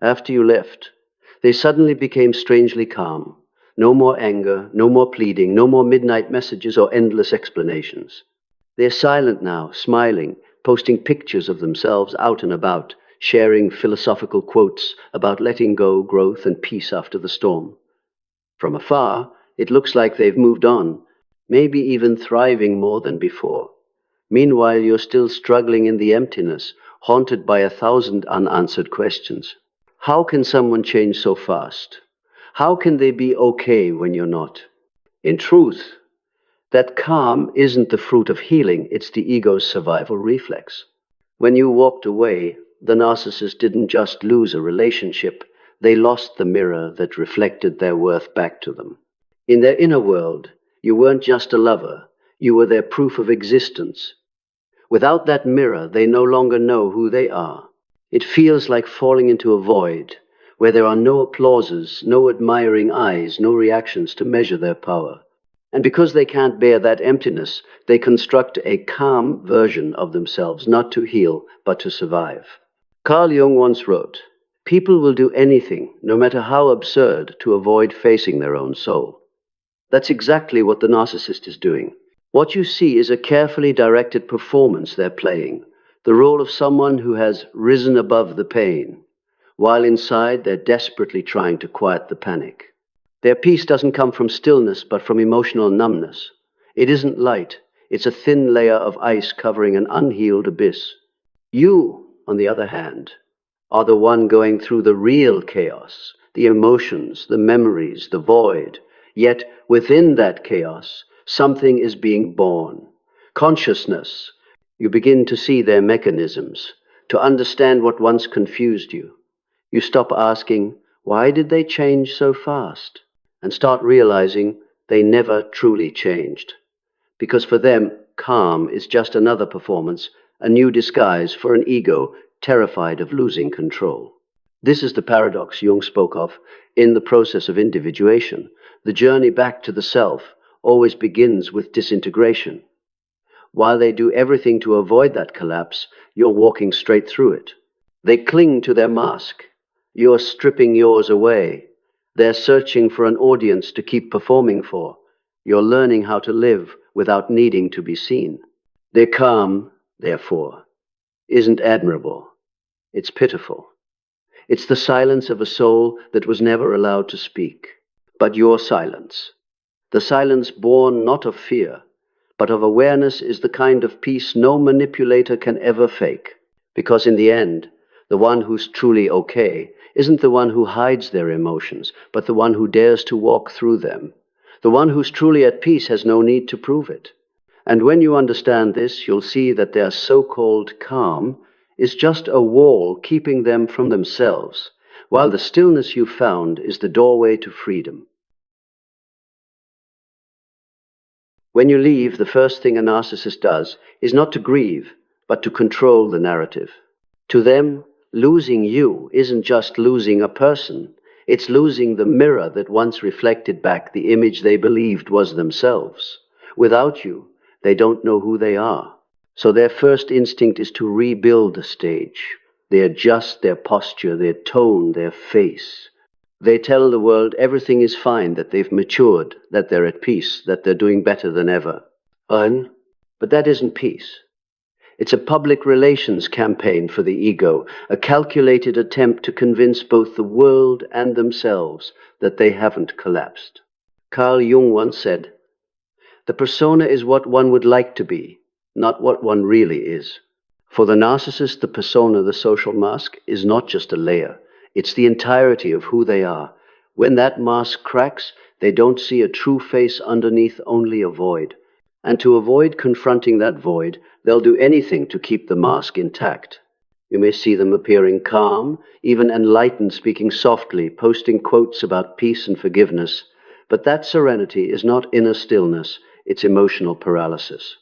After you left, they suddenly became strangely calm. No more anger, no more pleading, no more midnight messages or endless explanations. They're silent now, smiling, posting pictures of themselves out and about, sharing philosophical quotes about letting go, growth, and peace after the storm. From afar, it looks like they've moved on, maybe even thriving more than before. Meanwhile, you're still struggling in the emptiness, haunted by 1,000 unanswered questions. How can someone change so fast? How can they be okay when you're not? In truth, that calm isn't the fruit of healing, it's the ego's survival reflex. When you walked away, the narcissist didn't just lose a relationship, they lost the mirror that reflected their worth back to them. In their inner world, you weren't just a lover, you were their proof of existence. Without that mirror, they no longer know who they are. It feels like falling into a void, where there are no applauses, no admiring eyes, no reactions to measure their power. And because they can't bear that emptiness, they construct a calm version of themselves, not to heal, but to survive. Carl Jung once wrote, "People will do anything, no matter how absurd, to avoid facing their own soul." That's exactly what the narcissist is doing. What you see is a carefully directed performance they're playing, the role of someone who has risen above the pain, while inside they're desperately trying to quiet the panic. Their peace doesn't come from stillness, but from emotional numbness. It isn't light, it's a thin layer of ice covering an unhealed abyss. You, on the other hand, are the one going through the real chaos, the emotions, the memories, the void. Yet within that chaos, something is being born. Consciousness. You begin to see their mechanisms, to understand what once confused you. You stop asking, why did they change so fast? And start realizing they never truly changed. Because for them, calm is just another performance, a new disguise for an ego terrified of losing control. This is the paradox Jung spoke of in the process of individuation. The journey back to the self always begins with disintegration. While they do everything to avoid that collapse, you're walking straight through it. They cling to their mask. You're stripping yours away. They're searching for an audience to keep performing for. You're learning how to live without needing to be seen. Their calm, therefore, isn't admirable. It's pitiful. It's the silence of a soul that was never allowed to speak. But your silence, the silence born not of fear, but of awareness, is the kind of peace no manipulator can ever fake. Because in the end, the one who's truly okay isn't the one who hides their emotions, but the one who dares to walk through them. The one who's truly at peace has no need to prove it. And when you understand this, you'll see that their so-called calm is just a wall keeping them from themselves, while the stillness you found is the doorway to freedom. When you leave, the first thing a narcissist does is not to grieve, but to control the narrative. To them, losing you isn't just losing a person, it's losing the mirror that once reflected back the image they believed was themselves. Without you, they don't know who they are. So their first instinct is to rebuild the stage. They adjust their posture, their tone, their face. They tell the world everything is fine, that they've matured, that they're at peace, that they're doing better than ever. But that isn't peace. It's a public relations campaign for the ego, a calculated attempt to convince both the world and themselves that they haven't collapsed. Carl Jung once said, "The persona is what one would like to be, not what one really is." For the narcissist, the persona, the social mask, is not just a layer. It's the entirety of who they are. When that mask cracks, they don't see a true face underneath, only a void. And to avoid confronting that void, they'll do anything to keep the mask intact. You may see them appearing calm, even enlightened, speaking softly, posting quotes about peace and forgiveness. But that serenity is not inner stillness, it's emotional paralysis.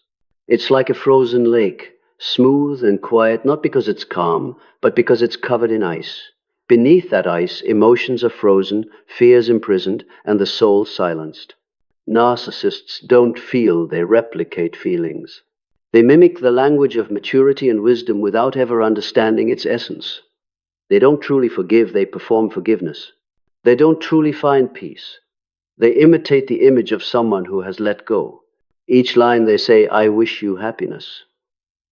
It's like a frozen lake, smooth and quiet, not because it's calm, but because it's covered in ice. Beneath that ice, emotions are frozen, fears imprisoned, and the soul silenced. Narcissists don't feel, they replicate feelings. They mimic the language of maturity and wisdom without ever understanding its essence. They don't truly forgive, they perform forgiveness. They don't truly find peace. They imitate the image of someone who has let go. Each line they say, "I wish you happiness."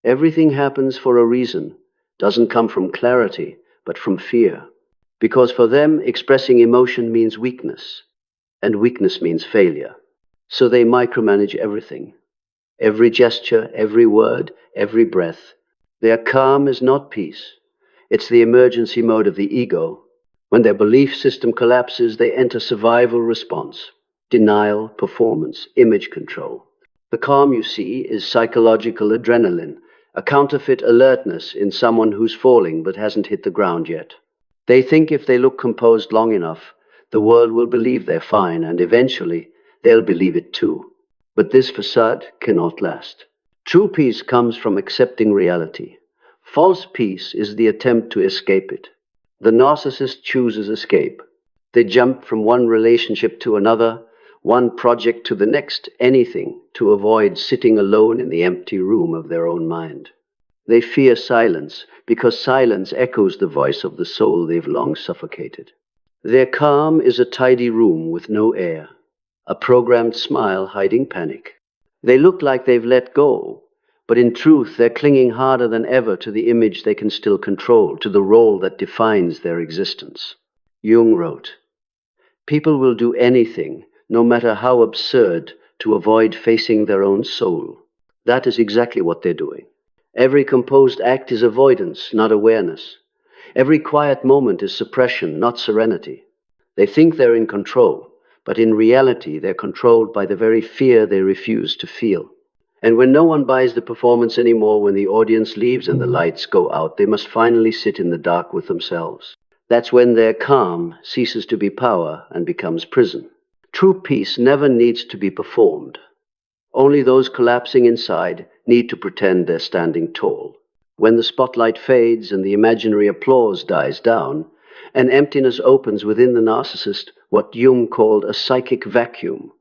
Everything happens for a reason, doesn't come from clarity, but from fear. Because for them, expressing emotion means weakness, and weakness means failure. So they micromanage everything. Every gesture, every word, every breath. Their calm is not peace. It's the emergency mode of the ego. When their belief system collapses, they enter survival response. Denial, performance, image control. The calm, you see, is psychological adrenaline, a counterfeit alertness in someone who's falling but hasn't hit the ground yet. They think if they look composed long enough, the world will believe they're fine, and eventually they'll believe it too. But this facade cannot last. True peace comes from accepting reality. False peace is the attempt to escape it. The narcissist chooses escape. They jump from one relationship to another, one project to the next, anything to avoid sitting alone in the empty room of their own mind. They fear silence because silence echoes the voice of the soul they've long suffocated. Their calm is a tidy room with no air, a programmed smile hiding panic. They look like they've let go, but in truth they're clinging harder than ever to the image they can still control, to the role that defines their existence. Jung wrote, "People will do anything, no matter how absurd, to avoid facing their own soul." That is exactly what they're doing. Every composed act is avoidance, not awareness. Every quiet moment is suppression, not serenity. They think they're in control, but in reality they're controlled by the very fear they refuse to feel. And when no one buys the performance anymore, when the audience leaves and the lights go out, they must finally sit in the dark with themselves. That's when their calm ceases to be power and becomes prison. True peace never needs to be performed. Only those collapsing inside need to pretend they're standing tall. When the spotlight fades and the imaginary applause dies down, an emptiness opens within the narcissist, what Jung called a psychic vacuum,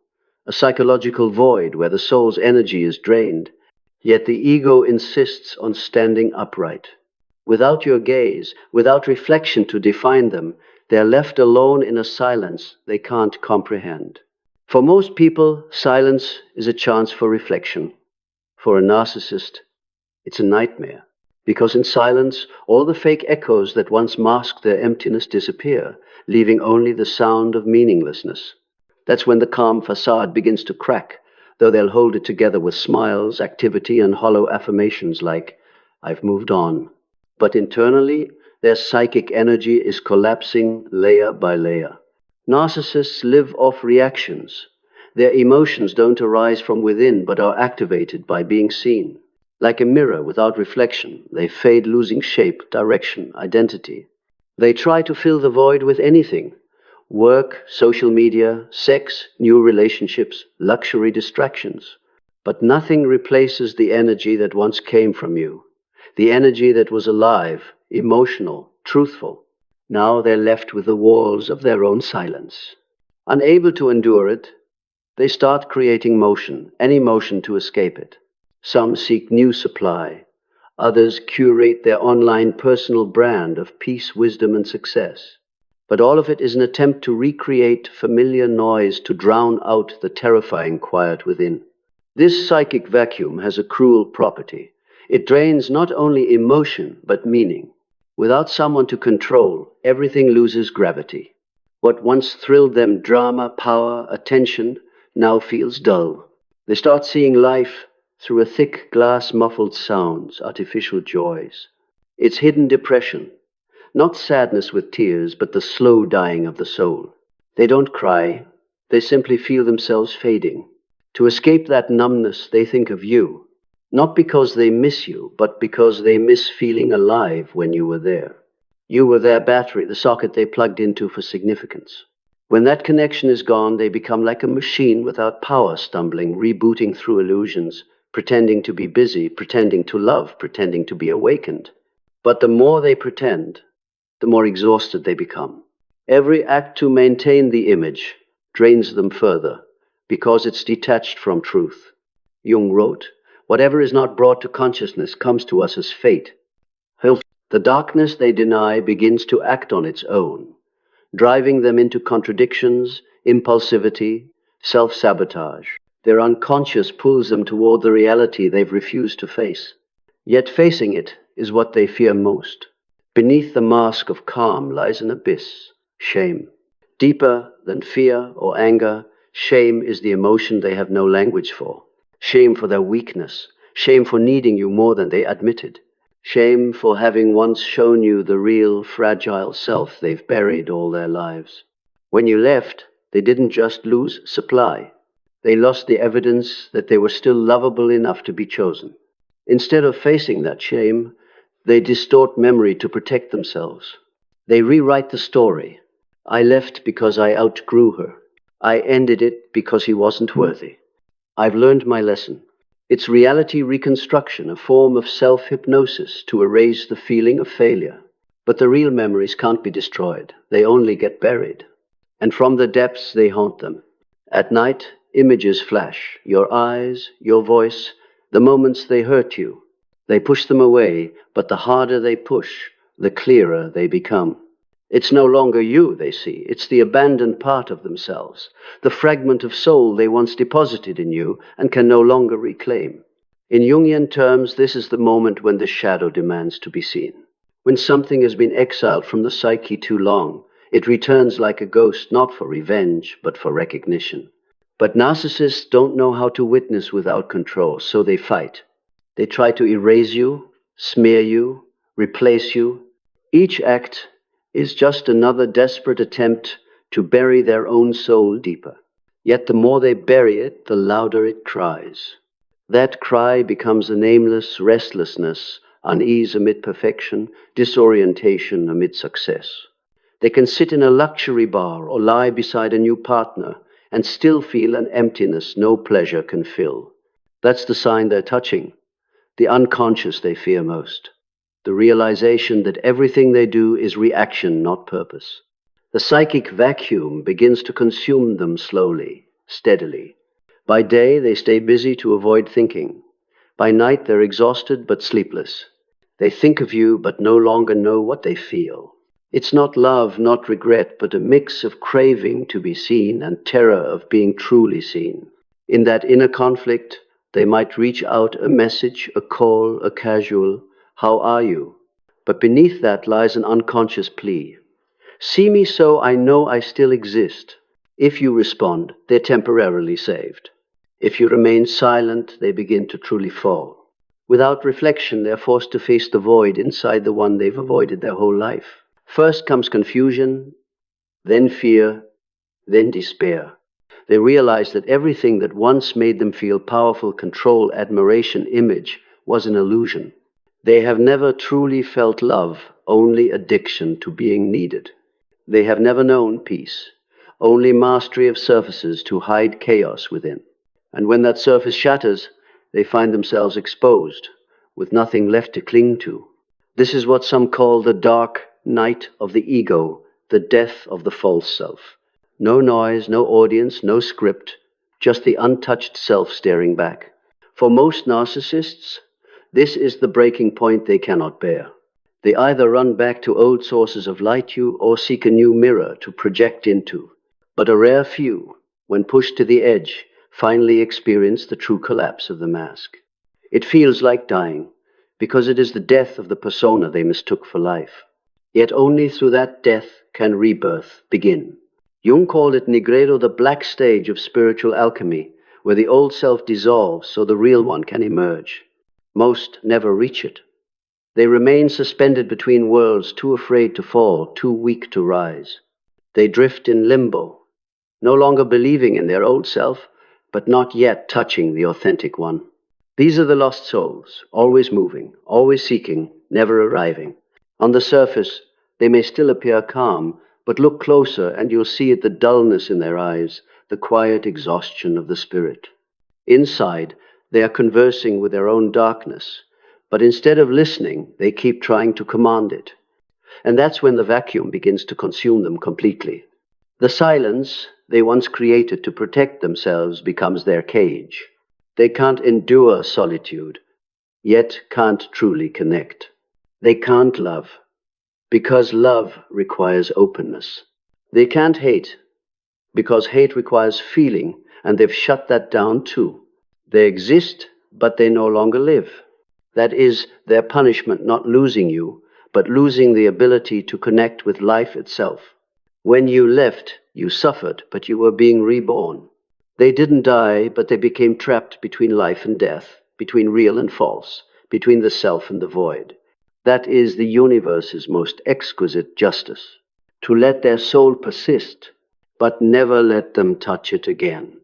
a psychological void where the soul's energy is drained, yet the ego insists on standing upright. Without your gaze, without reflection to define them, they're left alone in a silence they can't comprehend. For most people, silence is a chance for reflection. For a narcissist, it's a nightmare. Because in silence, all the fake echoes that once masked their emptiness disappear, leaving only the sound of meaninglessness. That's when the calm facade begins to crack, though they'll hold it together with smiles, activity, and hollow affirmations like, "I've moved on." But internally, their psychic energy is collapsing layer by layer. Narcissists live off reactions. Their emotions don't arise from within, but are activated by being seen. Like a mirror without reflection, they fade, losing shape, direction, identity. They try to fill the void with anything: work, social media, sex, new relationships, luxury distractions. But nothing replaces the energy that once came from you, the energy that was alive, emotional, truthful. Now they're left with the walls of their own silence. Unable to endure it, they start creating motion, any motion to escape it. Some seek new supply. Others curate their online personal brand of peace, wisdom, and success. But all of it is an attempt to recreate familiar noise to drown out the terrifying quiet within. This psychic vacuum has a cruel property. It drains not only emotion, but meaning. Without someone to control, everything loses gravity. What once thrilled them, drama, power, attention, now feels dull. They start seeing life through a thick glass muffled sounds, artificial joys. It's hidden depression, not sadness with tears, but the slow dying of the soul. They don't cry, they simply feel themselves fading. To escape that numbness, they think of you, not because they miss you, but because they miss feeling alive when you were there. You were their battery, the socket they plugged into for significance. When that connection is gone, they become like a machine without power, stumbling, rebooting through illusions, pretending to be busy, pretending to love, pretending to be awakened. But the more they pretend, the more exhausted they become. Every act to maintain the image drains them further, because it's detached from truth. Jung wrote, "Whatever is not brought to consciousness comes to us as fate." The darkness they deny begins to act on its own, driving them into contradictions, impulsivity, self-sabotage. Their unconscious pulls them toward the reality they've refused to face. Yet facing it is what they fear most. Beneath the mask of calm lies an abyss, shame. Deeper than fear or anger, shame is the emotion they have no language for. Shame for their weakness, shame for needing you more than they admitted. Shame for having once shown you the real, fragile self they've buried all their lives. When you left, they didn't just lose supply. They lost the evidence that they were still lovable enough to be chosen. Instead of facing that shame, they distort memory to protect themselves. They rewrite the story. I left because I outgrew her. I ended it because he wasn't worthy. I've learned my lesson. It's reality reconstruction, a form of self-hypnosis to erase the feeling of failure. But the real memories can't be destroyed. They only get buried. And from the depths they haunt them. At night, images flash. Your eyes, your voice, the moments they hurt you. They push them away, but the harder they push, the clearer they become. It's no longer you they see. It's the abandoned part of themselves, the fragment of soul they once deposited in you and can no longer reclaim. In Jungian terms, this is the moment when the shadow demands to be seen. When something has been exiled from the psyche too long, it returns like a ghost, not for revenge, but for recognition. But narcissists don't know how to witness without control, so they fight. They try to erase you, smear you, replace you. Each act is just another desperate attempt to bury their own soul deeper. Yet the more they bury it, the louder it cries. That cry becomes a nameless restlessness, unease amid perfection, disorientation amid success. They can sit in a luxury bar or lie beside a new partner and still feel an emptiness no pleasure can fill. That's the sign they're touching, the unconscious they fear most. The realization that everything they do is reaction, not purpose. The psychic vacuum begins to consume them slowly, steadily. By day, they stay busy to avoid thinking. By night, they're exhausted but sleepless. They think of you but no longer know what they feel. It's not love, not regret, but a mix of craving to be seen and terror of being truly seen. In that inner conflict, they might reach out a message, a call, a casual, "How are you?" But beneath that lies an unconscious plea. See me so I know I still exist. If you respond, they're temporarily saved. If you remain silent, they begin to truly fall. Without reflection, they're forced to face the void inside the one they've avoided their whole life. First comes confusion, then fear, then despair. They realize that everything that once made them feel powerful, control, admiration, image was an illusion. They have never truly felt love, only addiction to being needed. They have never known peace, only mastery of surfaces to hide chaos within. And when that surface shatters, they find themselves exposed, with nothing left to cling to. This is what some call the dark night of the ego, the death of the false self. No noise, no audience, no script, just the untouched self staring back. For most narcissists, this is the breaking point they cannot bear. They either run back to old sources of light you or seek a new mirror to project into. But a rare few, when pushed to the edge, finally experience the true collapse of the mask. It feels like dying, because it is the death of the persona they mistook for life. Yet only through that death can rebirth begin. Jung called it Nigredo, the black stage of spiritual alchemy, where the old self dissolves so the real one can emerge. Most never reach it. They remain suspended between worlds, too afraid to fall, too weak to rise. They drift in limbo, no longer believing in their old self, but not yet touching the authentic one. These are the lost souls, always moving, always seeking, never arriving. On the surface, they may still appear calm, but look closer and you'll see it, the dullness in their eyes, the quiet exhaustion of the spirit. Inside, they are conversing with their own darkness, but instead of listening, they keep trying to command it. And that's when the vacuum begins to consume them completely. The silence they once created to protect themselves becomes their cage. They can't endure solitude, yet can't truly connect. They can't love, because love requires openness. They can't hate, because hate requires feeling, and they've shut that down too. They exist, but they no longer live. That is their punishment, not losing you, but losing the ability to connect with life itself. When you left, you suffered, but you were being reborn. They didn't die, but they became trapped between life and death, between real and false, between the self and the void. That is the universe's most exquisite justice, to let their soul persist, but never let them touch it again.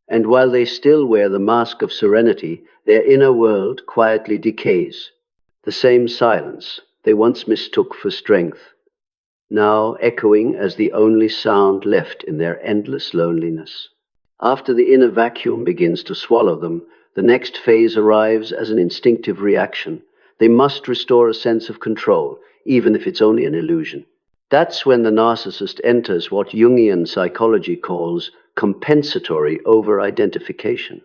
And while they still wear the mask of serenity, their inner world quietly decays. The same silence they once mistook for strength, now echoing as the only sound left in their endless loneliness. After the inner vacuum begins to swallow them, the next phase arrives as an instinctive reaction. They must restore a sense of control, even if it's only an illusion. That's when the narcissist enters what Jungian psychology calls compensatory over-identification.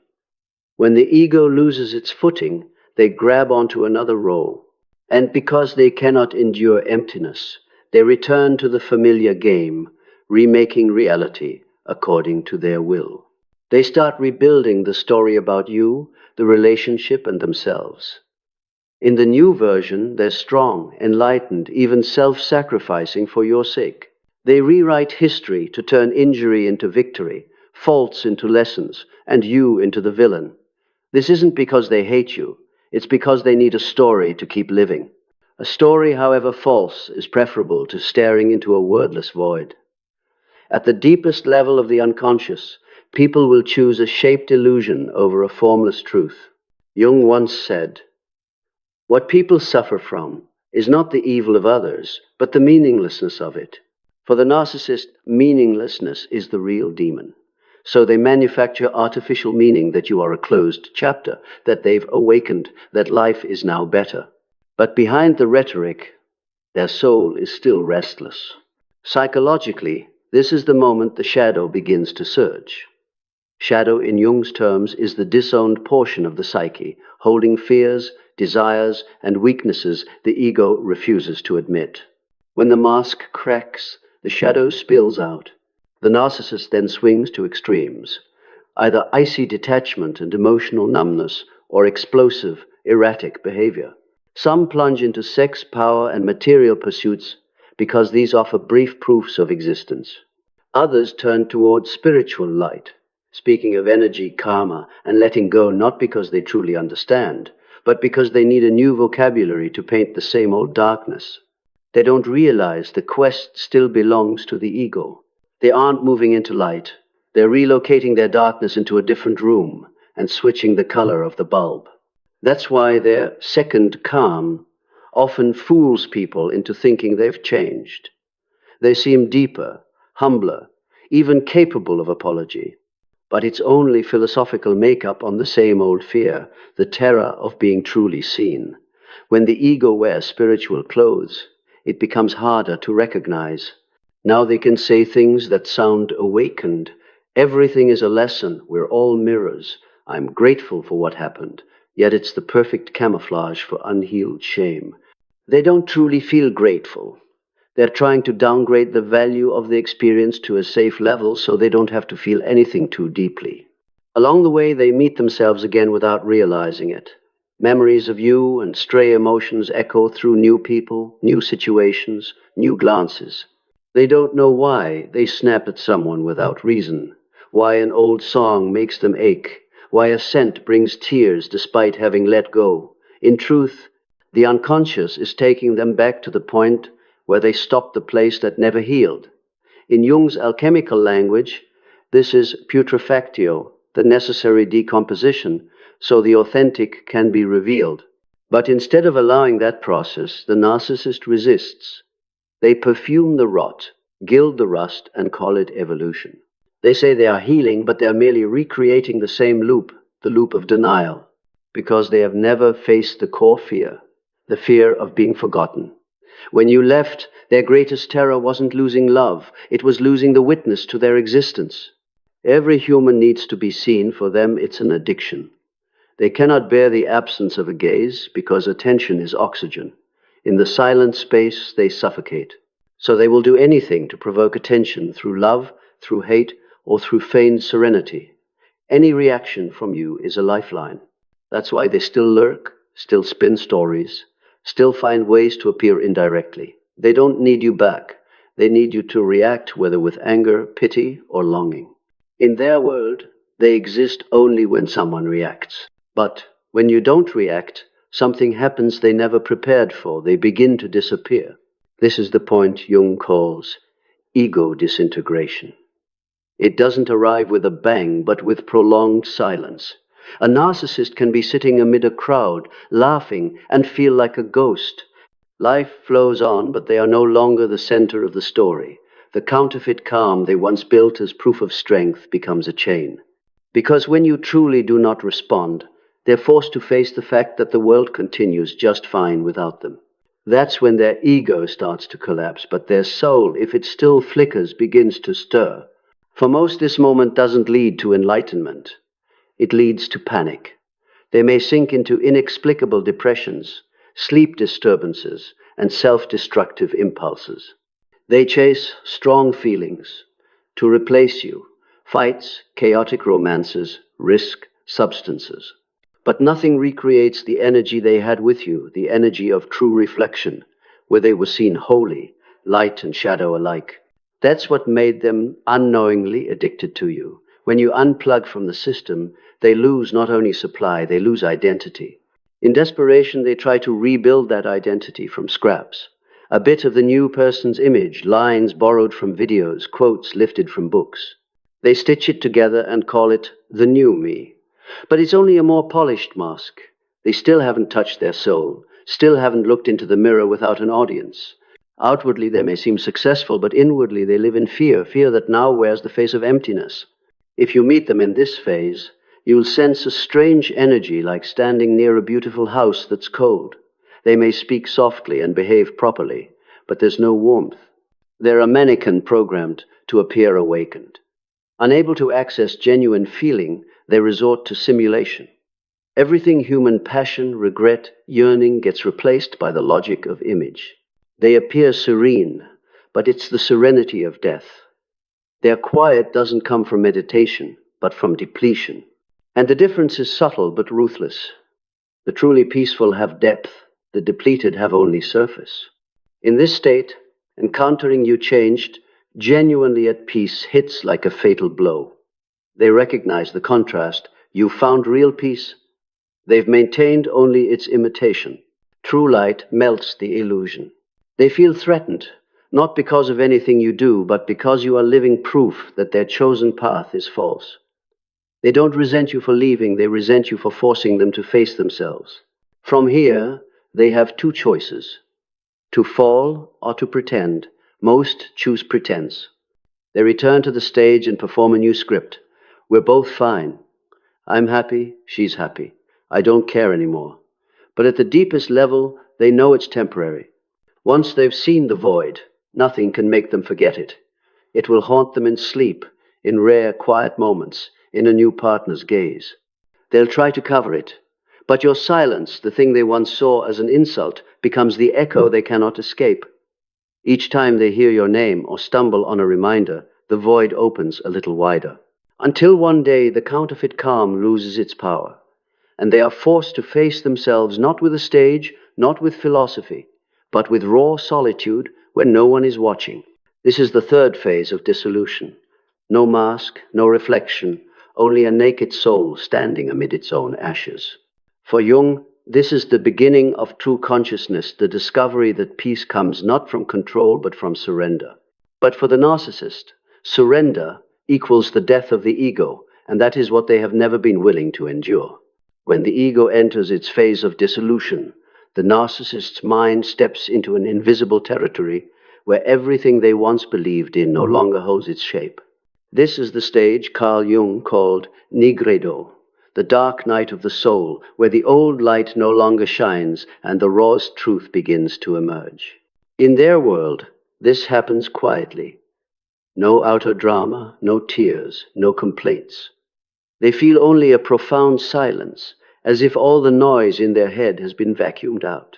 When the ego loses its footing, they grab onto another role. And because they cannot endure emptiness, they return to the familiar game, remaking reality according to their will. They start rebuilding the story about you, the relationship, and themselves. In the new version, they're strong, enlightened, even self-sacrificing for your sake. They rewrite history to turn injury into victory, faults into lessons, and you into the villain. This isn't because they hate you. It's because they need a story to keep living. A story, however false, is preferable to staring into a wordless void. At the deepest level of the unconscious, people will choose a shaped illusion over a formless truth. Jung once said, "What people suffer from is not the evil of others, but the meaninglessness of it. For the narcissist, meaninglessness is the real demon. So they manufacture artificial meaning that you are a closed chapter, that they've awakened, that life is now better. But behind the rhetoric, their soul is still restless. Psychologically, this is the moment the shadow begins to surge. Shadow, in Jung's terms, is the disowned portion of the psyche, holding fears, desires, and weaknesses the ego refuses to admit. When the mask cracks, the shadow spills out. The narcissist then swings to extremes, either icy detachment and emotional numbness, or explosive, erratic behavior. Some plunge into sex, power, and material pursuits because these offer brief proofs of existence. Others turn towards spiritual light, speaking of energy, karma, and letting go not because they truly understand, but because they need a new vocabulary to paint the same old darkness. They don't realize the quest still belongs to the ego. They aren't moving into light. They're relocating their darkness into a different room and switching the color of the bulb. That's why their second calm often fools people into thinking they've changed. They seem deeper, humbler, even capable of apology. But it's only philosophical makeup on the same old fear, the terror of being truly seen. When the ego wears spiritual clothes, it becomes harder to recognize. Now they can say things that sound awakened. Everything is a lesson. We're all mirrors. I'm grateful for what happened. Yet it's the perfect camouflage for unhealed shame. They don't truly feel grateful. They're trying to downgrade the value of the experience to a safe level so they don't have to feel anything too deeply. Along the way, they meet themselves again without realizing it. Memories of you and stray emotions echo through new people, new situations, new glances. They don't know why they snap at someone without reason, why an old song makes them ache, why a scent brings tears despite having let go. In truth, the unconscious is taking them back to the point where they stopped the place that never healed. In Jung's alchemical language, this is putrefactio, the necessary decomposition, so the authentic can be revealed. But instead of allowing that process, the narcissist resists. They perfume the rot, gild the rust, and call it evolution. They say they are healing, but they are merely recreating the same loop, the loop of denial, because they have never faced the core fear, the fear of being forgotten. When you left, their greatest terror wasn't losing love, it was losing the witness to their existence. Every human needs to be seen. For them, it's an addiction. They cannot bear the absence of a gaze because attention is oxygen. In the silent space, they suffocate. So they will do anything to provoke attention through love, through hate, or through feigned serenity. Any reaction from you is a lifeline. That's why they still lurk, still spin stories, still find ways to appear indirectly. They don't need you back. They need you to react, whether with anger, pity, or longing. In their world, they exist only when someone reacts. But when you don't react, something happens they never prepared for. They begin to disappear. This is the point Jung calls ego disintegration. It doesn't arrive with a bang, but with prolonged silence. A narcissist can be sitting amid a crowd, laughing, and feel like a ghost. Life flows on, but they are no longer the center of the story. The counterfeit calm they once built as proof of strength becomes a chain. Because when you truly do not respond, they're forced to face the fact that the world continues just fine without them. That's when their ego starts to collapse, but their soul, if it still flickers, begins to stir. For most, this moment doesn't lead to enlightenment. It leads to panic. They may sink into inexplicable depressions, sleep disturbances, and self-destructive impulses. They chase strong feelings to replace you: fights, chaotic romances, risk, substances. But nothing recreates the energy they had with you, the energy of true reflection, where they were seen wholly, light and shadow alike. That's what made them unknowingly addicted to you. When you unplug from the system, they lose not only supply, they lose identity. In desperation, they try to rebuild that identity from scraps. A bit of the new person's image, lines borrowed from videos, quotes lifted from books. They stitch it together and call it the new me. But it's only a more polished mask. They still haven't touched their soul, still haven't looked into the mirror without an audience. Outwardly, they may seem successful, but inwardly they live in fear, fear that now wears the face of emptiness. If you meet them in this phase, you'll sense a strange energy, like standing near a beautiful house that's cold. They may speak softly and behave properly, but there's no warmth. They're a mannequin programmed to appear awakened. Unable to access genuine feeling, they resort to simulation. Everything human: passion, regret, yearning gets replaced by the logic of image. They appear serene, but it's the serenity of death. Their quiet doesn't come from meditation, but from depletion. And the difference is subtle but ruthless. The truly peaceful have depth, the depleted have only surface. In this state, encountering you changed, genuinely at peace, hits like a fatal blow. They recognize the contrast. You found real peace. They've maintained only its imitation. True light melts the illusion. They feel threatened, not because of anything you do, but because you are living proof that their chosen path is false. They don't resent you for leaving, they resent you for forcing them to face themselves. From here, they have two choices: to fall or to pretend. Most choose pretense. They return to the stage and perform a new script. We're both fine. I'm happy, she's happy. I don't care anymore. But at the deepest level, they know it's temporary. Once they've seen the void, nothing can make them forget it. It will haunt them in sleep, in rare, quiet moments, in a new partner's gaze. They'll try to cover it, but your silence, the thing they once saw as an insult, becomes the echo they cannot escape. Each time they hear your name or stumble on a reminder, the void opens a little wider. Until one day the counterfeit calm loses its power, and they are forced to face themselves not with a stage, not with philosophy, but with raw solitude when no one is watching. This is the third phase of dissolution. No mask, no reflection, only a naked soul standing amid its own ashes. For Jung, this is the beginning of true consciousness, the discovery that peace comes not from control but from surrender. But for the narcissist, surrender equals the death of the ego, and that is what they have never been willing to endure. When the ego enters its phase of dissolution, the narcissist's mind steps into an invisible territory where everything they once believed in no longer holds its shape. This is the stage Carl Jung called nigredo, the dark night of the soul, where the old light no longer shines and the rawest truth begins to emerge. In their world, this happens quietly. No outer drama, no tears, no complaints. They feel only a profound silence, as if all the noise in their head has been vacuumed out.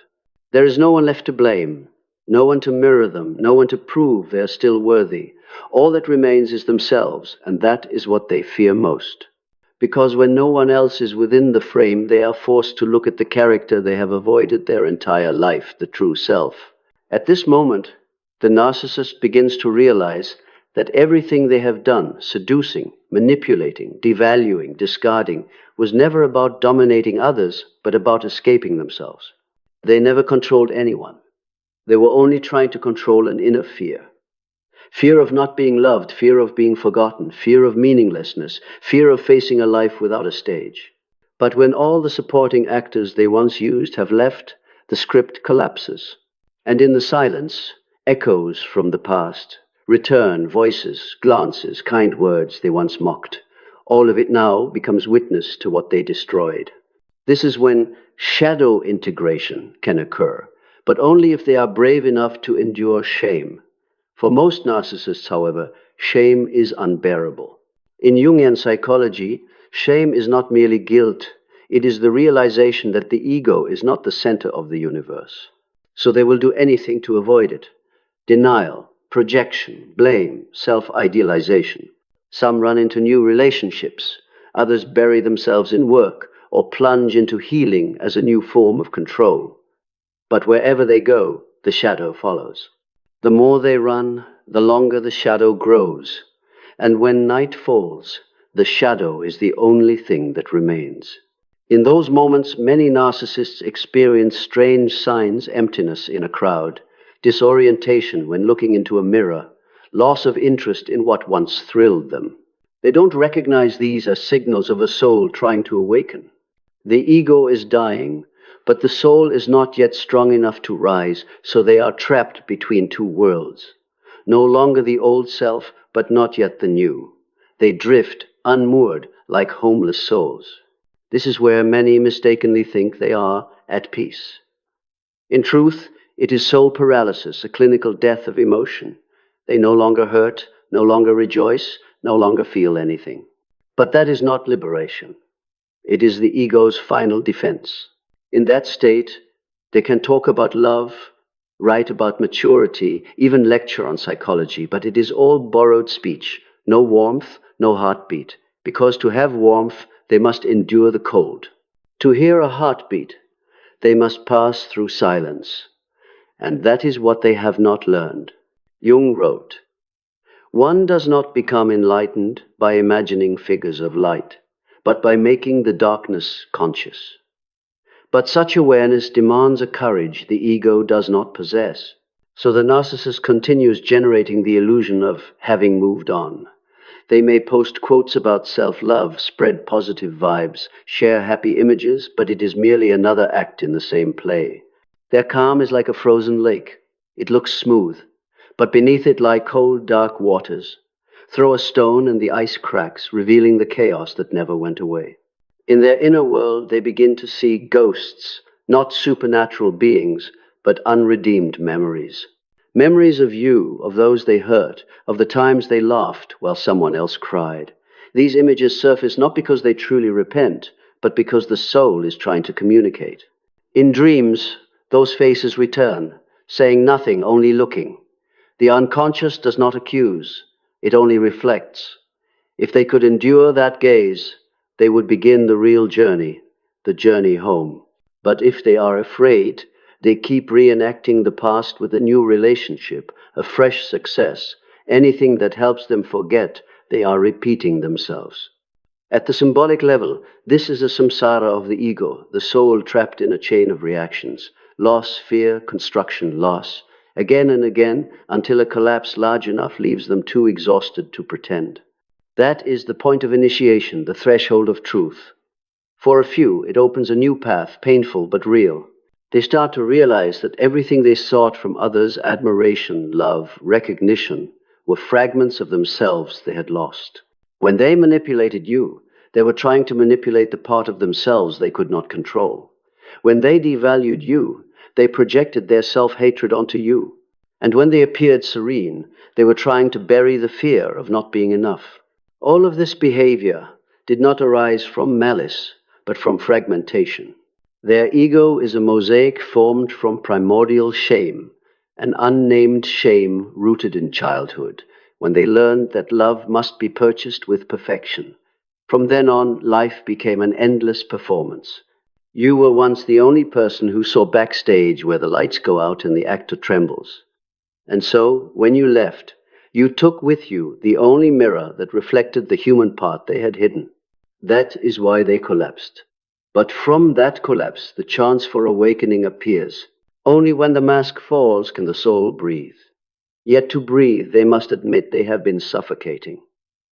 There is no one left to blame, no one to mirror them, no one to prove they are still worthy. All that remains is themselves, and that is what they fear most. Because when no one else is within the frame, they are forced to look at the character they have avoided their entire life, the true self. At this moment, the narcissist begins to realize that everything they have done, seducing, manipulating, devaluing, discarding, was never about dominating others, but about escaping themselves. They never controlled anyone. They were only trying to control an inner fear. Fear of not being loved, fear of being forgotten, fear of meaninglessness, fear of facing a life without a stage. But when all the supporting actors they once used have left, the script collapses. And in the silence, echoes from the past return, voices, glances, kind words they once mocked. All of it now becomes witness to what they destroyed. This is when shadow integration can occur, but only if they are brave enough to endure shame. For most narcissists, however, shame is unbearable. In Jungian psychology, shame is not merely guilt, it is the realization that the ego is not the center of the universe. So they will do anything to avoid it. Denial, projection, blame, self-idealization. Some run into new relationships, others bury themselves in work, or plunge into healing as a new form of control. But wherever they go, the shadow follows. The more they run, the longer the shadow grows. And when night falls, the shadow is the only thing that remains. In those moments, many narcissists experience strange signs: emptiness in a crowd, disorientation when looking into a mirror, loss of interest in what once thrilled them. They don't recognize these as signals of a soul trying to awaken. The ego is dying, but the soul is not yet strong enough to rise, so they are trapped between two worlds. No longer the old self, but not yet the new. They drift, unmoored, like homeless souls. This is where many mistakenly think they are at peace. In truth, it is soul paralysis, a clinical death of emotion. They no longer hurt, no longer rejoice, no longer feel anything. But that is not liberation. It is the ego's final defense. In that state, they can talk about love, write about maturity, even lecture on psychology, but it is all borrowed speech, no warmth, no heartbeat, because to have warmth, they must endure the cold. To hear a heartbeat, they must pass through silence, and that is what they have not learned. Jung wrote, "One does not become enlightened by imagining figures of light, but by making the darkness conscious." But such awareness demands a courage the ego does not possess. So the narcissist continues generating the illusion of having moved on. They may post quotes about self-love, spread positive vibes, share happy images, but it is merely another act in the same play. Their calm is like a frozen lake. It looks smooth, but beneath it lie cold, dark waters. Throw a stone and the ice cracks, revealing the chaos that never went away. In their inner world, they begin to see ghosts, not supernatural beings, but unredeemed memories. Memories of you, of those they hurt, of the times they laughed while someone else cried. These images surface not because they truly repent, but because the soul is trying to communicate. In dreams, those faces return, saying nothing, only looking. The unconscious does not accuse, it only reflects. If they could endure that gaze, they would begin the real journey, the journey home. But if they are afraid, they keep reenacting the past with a new relationship, a fresh success. Anything that helps them forget, they are repeating themselves. At the symbolic level, this is a samsara of the ego, the soul trapped in a chain of reactions. Loss, fear, construction, loss. Again and again, until a collapse large enough leaves them too exhausted to pretend. That is the point of initiation, the threshold of truth. For a few, it opens a new path, painful but real. They start to realize that everything they sought from others, admiration, love, recognition, were fragments of themselves they had lost. When they manipulated you, they were trying to manipulate the part of themselves they could not control. When they devalued you, they projected their self-hatred onto you. And when they appeared serene, they were trying to bury the fear of not being enough. All of this behavior did not arise from malice, but from fragmentation. Their ego is a mosaic formed from primordial shame, an unnamed shame rooted in childhood, when they learned that love must be purchased with perfection. From then on, life became an endless performance. You were once the only person who saw backstage where the lights go out and the actor trembles. And so, when you left, you took with you the only mirror that reflected the human part they had hidden. That is why they collapsed. But from that collapse, the chance for awakening appears. Only when the mask falls can the soul breathe. Yet to breathe, they must admit they have been suffocating.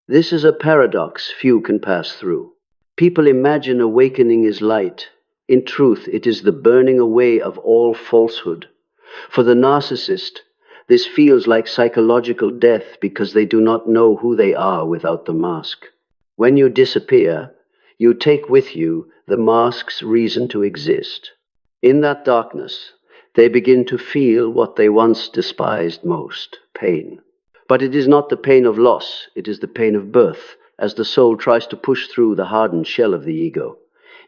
This is a paradox few can pass through. People imagine awakening is light. In truth, it is the burning away of all falsehood. For the narcissist, this feels like psychological death because they do not know who they are without the mask. When you disappear, you take with you the mask's reason to exist. In that darkness, they begin to feel what they once despised most, pain. But it is not the pain of loss, it is the pain of birth, as the soul tries to push through the hardened shell of the ego.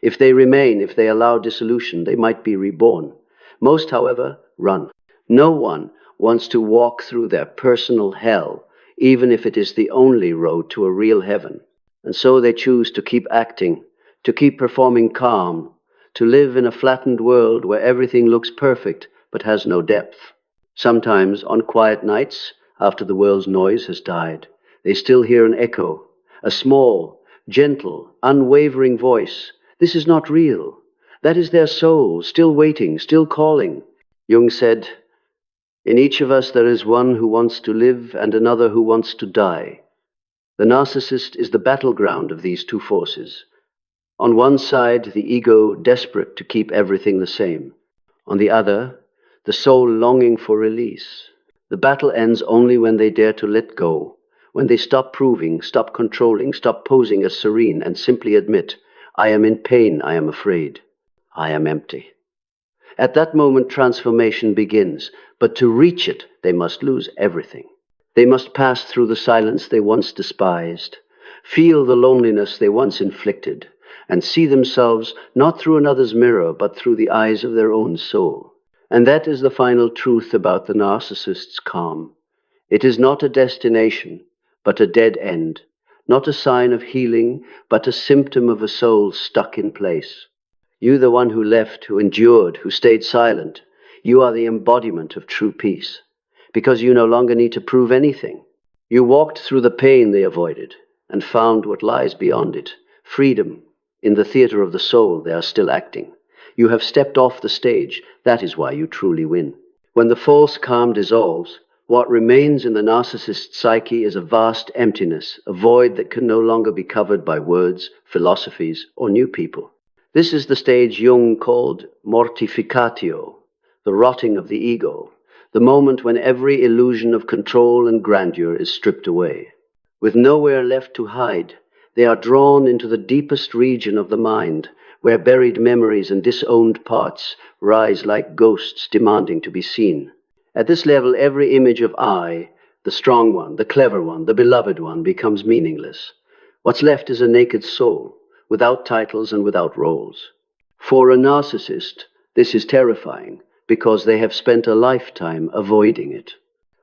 If they remain, if they allow dissolution, they might be reborn. Most, however, run. No one wants to walk through their personal hell, even if it is the only road to a real heaven. And so they choose to keep acting, to keep performing calm, to live in a flattened world where everything looks perfect but has no depth. Sometimes, on quiet nights, after the world's noise has died, they still hear an echo, a small, gentle, unwavering voice. This is not real. That is their soul, still waiting, still calling. Jung said, "In each of us there is one who wants to live and another who wants to die." The narcissist is the battleground of these two forces. On one side, the ego desperate to keep everything the same. On the other, the soul longing for release. The battle ends only when they dare to let go, when they stop proving, stop controlling, stop posing as serene, and simply admit, "I am in pain, I am afraid, I am empty." At that moment, transformation begins, but to reach it, they must lose everything. They must pass through the silence they once despised, feel the loneliness they once inflicted, and see themselves not through another's mirror, but through the eyes of their own soul. And that is the final truth about the narcissist's calm. It is not a destination, but a dead end, not a sign of healing, but a symptom of a soul stuck in place. You, the one who left, who endured, who stayed silent, you are the embodiment of true peace, because you no longer need to prove anything. You walked through the pain they avoided and found what lies beyond it, freedom. In the theater of the soul, they are still acting. You have stepped off the stage. That is why you truly win. When the false calm dissolves, what remains in the narcissist's psyche is a vast emptiness, a void that can no longer be covered by words, philosophies, or new people. This is the stage Jung called mortificatio, the rotting of the ego, the moment when every illusion of control and grandeur is stripped away. With nowhere left to hide, they are drawn into the deepest region of the mind, where buried memories and disowned parts rise like ghosts demanding to be seen. At this level, every image of I, the strong one, the clever one, the beloved one, becomes meaningless. What's left is a naked soul, without titles and without roles. For a narcissist, this is terrifying, because they have spent a lifetime avoiding it.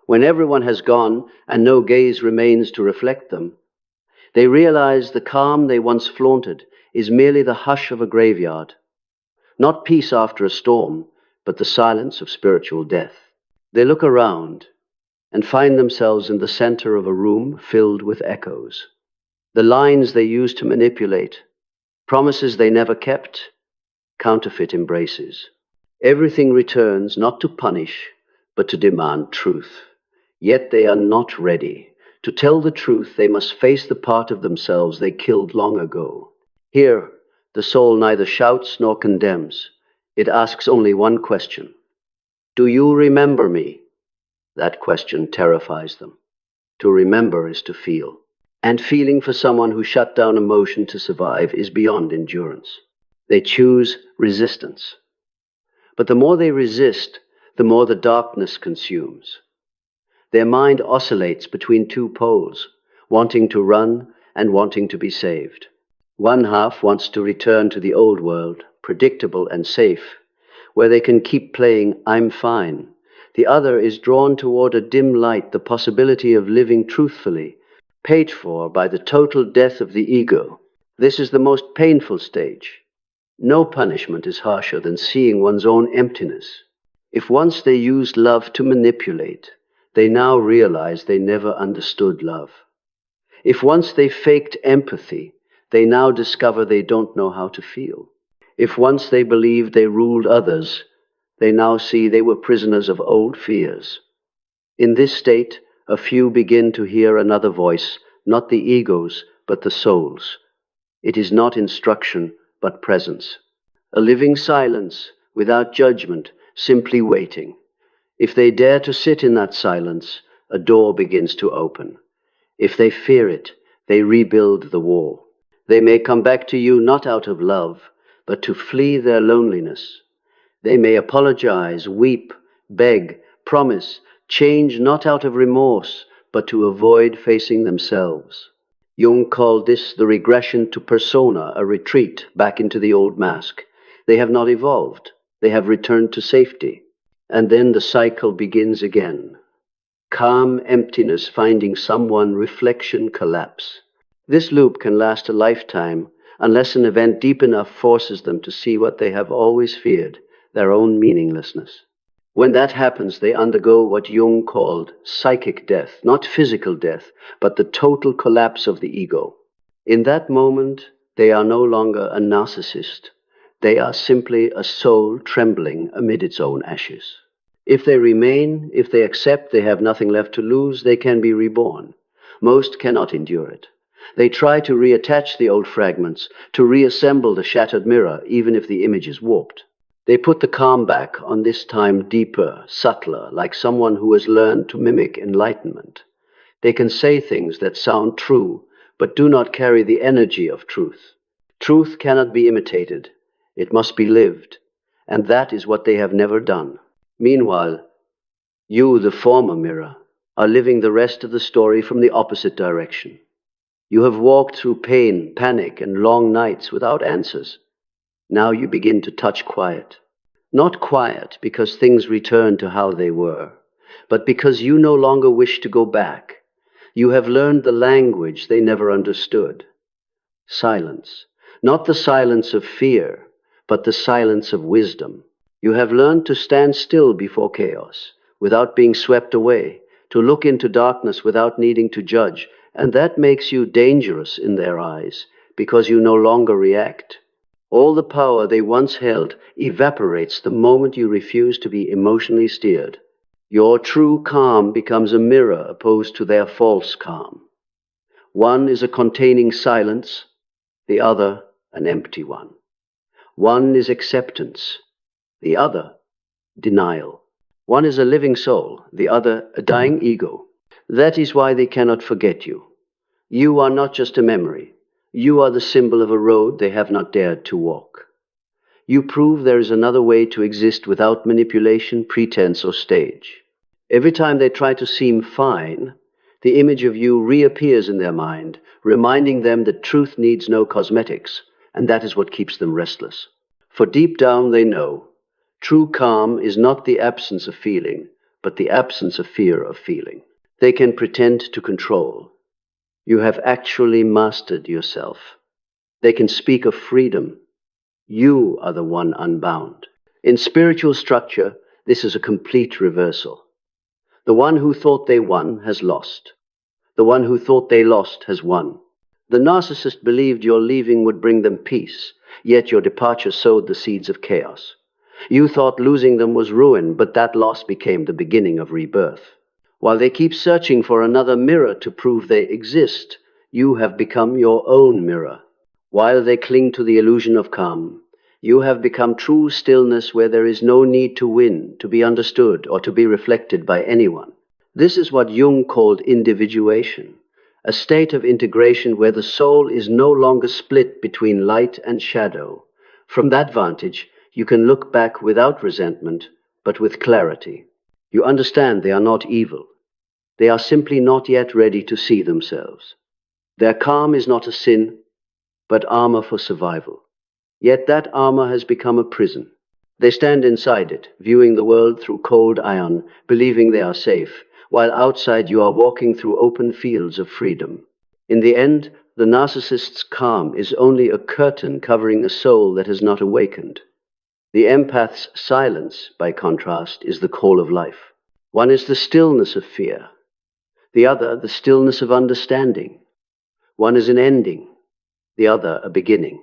When everyone has gone and no gaze remains to reflect them, they realize the calm they once flaunted is merely the hush of a graveyard. Not peace after a storm, but the silence of spiritual death. They look around and find themselves in the center of a room filled with echoes. The lines they used to manipulate, promises they never kept, counterfeit embraces. Everything returns not to punish, but to demand truth. Yet they are not ready. To tell the truth, they must face the part of themselves they killed long ago. Here, the soul neither shouts nor condemns. It asks only one question. Do you remember me? That question terrifies them. To remember is to feel. And feeling for someone who shut down emotion to survive is beyond endurance. They choose resistance. But the more they resist, the more the darkness consumes. Their mind oscillates between two poles, wanting to run and wanting to be saved. One half wants to return to the old world, predictable and safe, where they can keep playing "I'm fine." The other is drawn toward a dim light, the possibility of living truthfully, paid for by the total death of the ego. This is the most painful stage. No punishment is harsher than seeing one's own emptiness. If once they used love to manipulate, they now realize they never understood love. If once they faked empathy, they now discover they don't know how to feel. If once they believed they ruled others, they now see they were prisoners of old fears. In this state, a few begin to hear another voice, not the ego's, but the soul's. It is not instruction, but presence. A living silence, without judgment, simply waiting. If they dare to sit in that silence, a door begins to open. If they fear it, they rebuild the wall. They may come back to you not out of love, but to flee their loneliness. They may apologize, weep, beg, promise, change not out of remorse, but to avoid facing themselves. Jung called this the regression to persona, a retreat back into the old mask. They have not evolved. They have returned to safety. And then the cycle begins again. Calm emptiness finding someone, reflection, collapse. This loop can last a lifetime unless an event deep enough forces them to see what they have always feared, their own meaninglessness. When that happens, they undergo what Jung called psychic death, not physical death, but the total collapse of the ego. In that moment, they are no longer a narcissist. They are simply a soul trembling amid its own ashes. If they remain, if they accept they have nothing left to lose, they can be reborn. Most cannot endure it. They try to reattach the old fragments, to reassemble the shattered mirror, even if the image is warped. They put the calm back on, this time deeper, subtler, like someone who has learned to mimic enlightenment. They can say things that sound true, but do not carry the energy of truth. Truth cannot be imitated. It must be lived. And that is what they have never done. Meanwhile, you, the former mirror, are living the rest of the story from the opposite direction. You have walked through pain, panic, and long nights without answers. Now you begin to touch quiet. Not quiet because things return to how they were, but because you no longer wish to go back. You have learned the language they never understood. Silence. Not the silence of fear, but the silence of wisdom. You have learned to stand still before chaos, without being swept away, to look into darkness without needing to judge, and that makes you dangerous in their eyes, because you no longer react. All the power they once held evaporates the moment you refuse to be emotionally steered. Your true calm becomes a mirror opposed to their false calm. One is a containing silence, the other an empty one. One is acceptance, the other denial. One is a living soul, the other a dying ego. That is why they cannot forget you. You are not just a memory. You are the symbol of a road they have not dared to walk. You prove there is another way to exist without manipulation, pretense, or stage. Every time they try to seem fine, the image of you reappears in their mind, reminding them that truth needs no cosmetics, and that is what keeps them restless. For deep down they know, true calm is not the absence of feeling, but the absence of fear of feeling. They can pretend to control. You have actually mastered yourself. They can speak of freedom. You are the one unbound. In spiritual structure, this is a complete reversal. The one who thought they won has lost. The one who thought they lost has won. The narcissist believed your leaving would bring them peace, yet your departure sowed the seeds of chaos. You thought losing them was ruin, but that loss became the beginning of rebirth. While they keep searching for another mirror to prove they exist, you have become your own mirror. While they cling to the illusion of calm, you have become true stillness where there is no need to win, to be understood, or to be reflected by anyone. This is what Jung called individuation, a state of integration where the soul is no longer split between light and shadow. From that vantage, you can look back without resentment, but with clarity. You understand they are not evil. They are simply not yet ready to see themselves. Their calm is not a sin, but armor for survival. Yet that armor has become a prison. They stand inside it, viewing the world through cold iron, believing they are safe, while outside you are walking through open fields of freedom. In the end, the narcissist's calm is only a curtain covering a soul that has not awakened. The empath's silence, by contrast, is the call of life. One is the stillness of fear, the other the stillness of understanding. One is an ending, the other a beginning.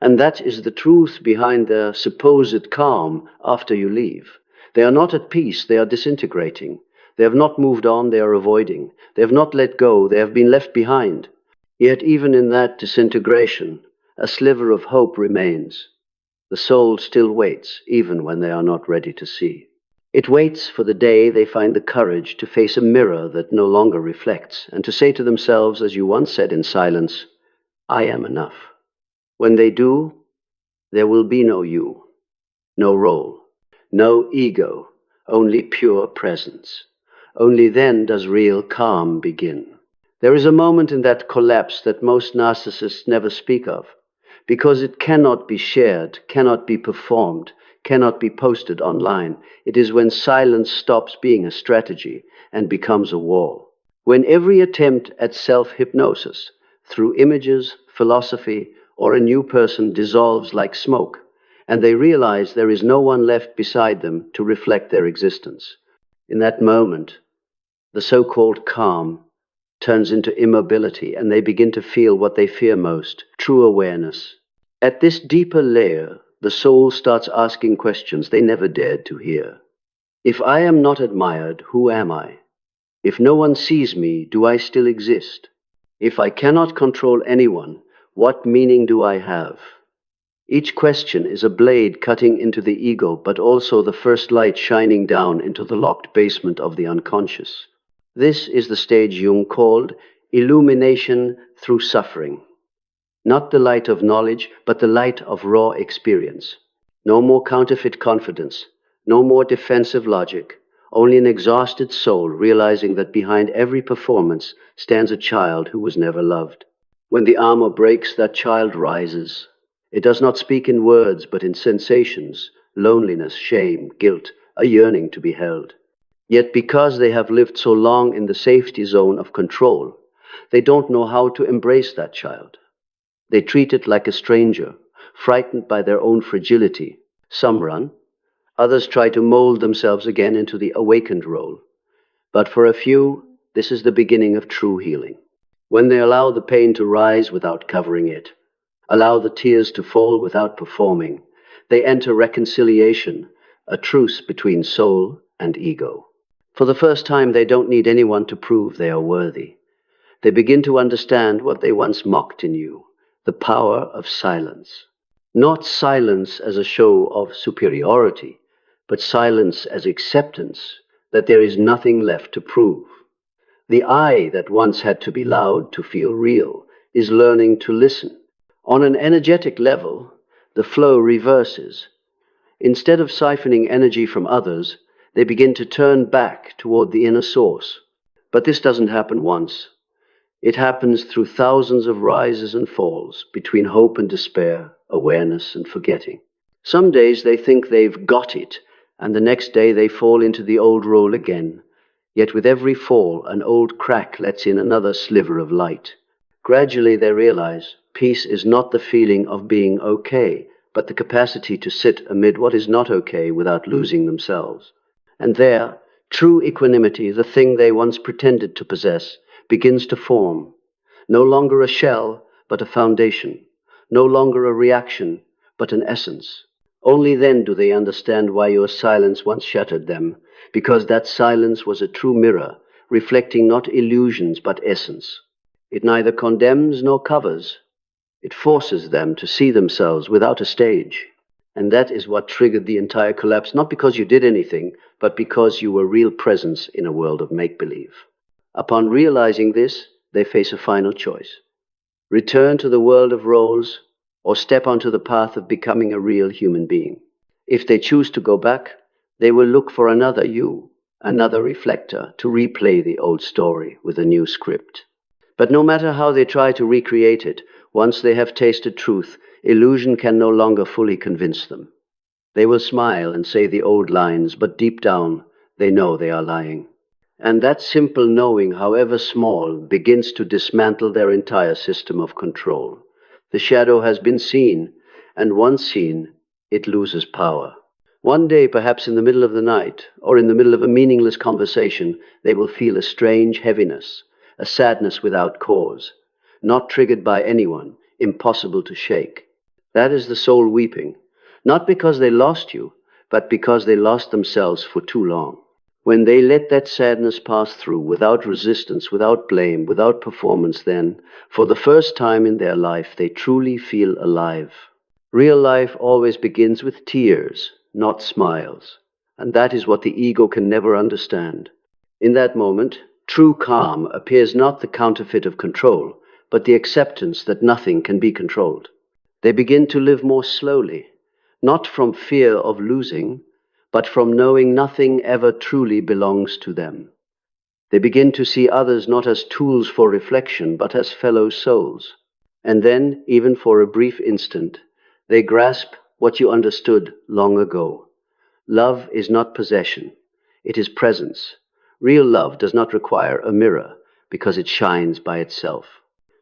And that is the truth behind their supposed calm after you leave. They are not at peace, they are disintegrating. They have not moved on, they are avoiding. They have not let go, they have been left behind. Yet even in that disintegration, a sliver of hope remains. The soul still waits, even when they are not ready to see. It waits for the day they find the courage to face a mirror that no longer reflects, and to say to themselves, as you once said in silence, "I am enough." When they do, there will be no you, no role, no ego, only pure presence. Only then does real calm begin. There is a moment in that collapse that most narcissists never speak of, because it cannot be shared, cannot be performed, cannot be posted online. It is when silence stops being a strategy and becomes a wall. When every attempt at self-hypnosis, through images, philosophy, or a new person dissolves like smoke, and they realize there is no one left beside them to reflect their existence. In that moment, the so-called calm turns into immobility, and they begin to feel what they fear most, true awareness. At this deeper layer, the soul starts asking questions they never dared to hear. If I am not admired, who am I? If no one sees me, do I still exist? If I cannot control anyone, what meaning do I have? Each question is a blade cutting into the ego, but also the first light shining down into the locked basement of the unconscious. This is the stage Jung called illumination through suffering. Not the light of knowledge, but the light of raw experience. No more counterfeit confidence, no more defensive logic, only an exhausted soul realizing that behind every performance stands a child who was never loved. When the armor breaks, that child rises. It does not speak in words, but in sensations, loneliness, shame, guilt, a yearning to be held. Yet because they have lived so long in the safety zone of control, they don't know how to embrace that child. They treat it like a stranger, frightened by their own fragility. Some run, others try to mold themselves again into the awakened role. But for a few, this is the beginning of true healing. When they allow the pain to rise without covering it, allow the tears to fall without performing, they enter reconciliation, a truce between soul and ego. For the first time, they don't need anyone to prove they are worthy. They begin to understand what they once mocked in you, the power of silence. Not silence as a show of superiority, but silence as acceptance that there is nothing left to prove. The I that once had to be loud to feel real is learning to listen. On an energetic level, the flow reverses. Instead of siphoning energy from others, they begin to turn back toward the inner source. But this doesn't happen once. It happens through thousands of rises and falls, between hope and despair, awareness and forgetting. Some days they think they've got it, and the next day they fall into the old role again. Yet with every fall, an old crack lets in another sliver of light. Gradually they realize peace is not the feeling of being okay, but the capacity to sit amid what is not okay without losing themselves. And there, true equanimity, the thing they once pretended to possess, begins to form. No longer a shell, but a foundation. No longer a reaction, but an essence. Only then do they understand why your silence once shattered them, because that silence was a true mirror, reflecting not illusions but essence. It neither condemns nor covers. It forces them to see themselves without a stage. And that is what triggered the entire collapse, not because you did anything, but because you were real presence in a world of make-believe. Upon realizing this, they face a final choice. Return to the world of roles, or step onto the path of becoming a real human being. If they choose to go back, they will look for another you, another reflector, to replay the old story with a new script. But no matter how they try to recreate it, Once they have tasted truth, illusion can no longer fully convince them. They will smile and say the old lines, but deep down, they know they are lying. And that simple knowing, however small, begins to dismantle their entire system of control. The shadow has been seen, and once seen, it loses power. One day, perhaps in the middle of the night, or in the middle of a meaningless conversation, they will feel a strange heaviness, a sadness without cause, not triggered by anyone, impossible to shake. That is the soul weeping, not because they lost you, but because they lost themselves for too long. When they let that sadness pass through, without resistance, without blame, without performance, then, for the first time in their life, they truly feel alive. Real life always begins with tears, not smiles. And that is what the ego can never understand. In that moment, true calm appears not the counterfeit of control, but the acceptance that nothing can be controlled. They begin to live more slowly, not from fear of losing, but from knowing nothing ever truly belongs to them. They begin to see others not as tools for reflection, but as fellow souls. And then, even for a brief instant, they grasp what you understood long ago. Love is not possession, it is presence. Real love does not require a mirror, because it shines by itself.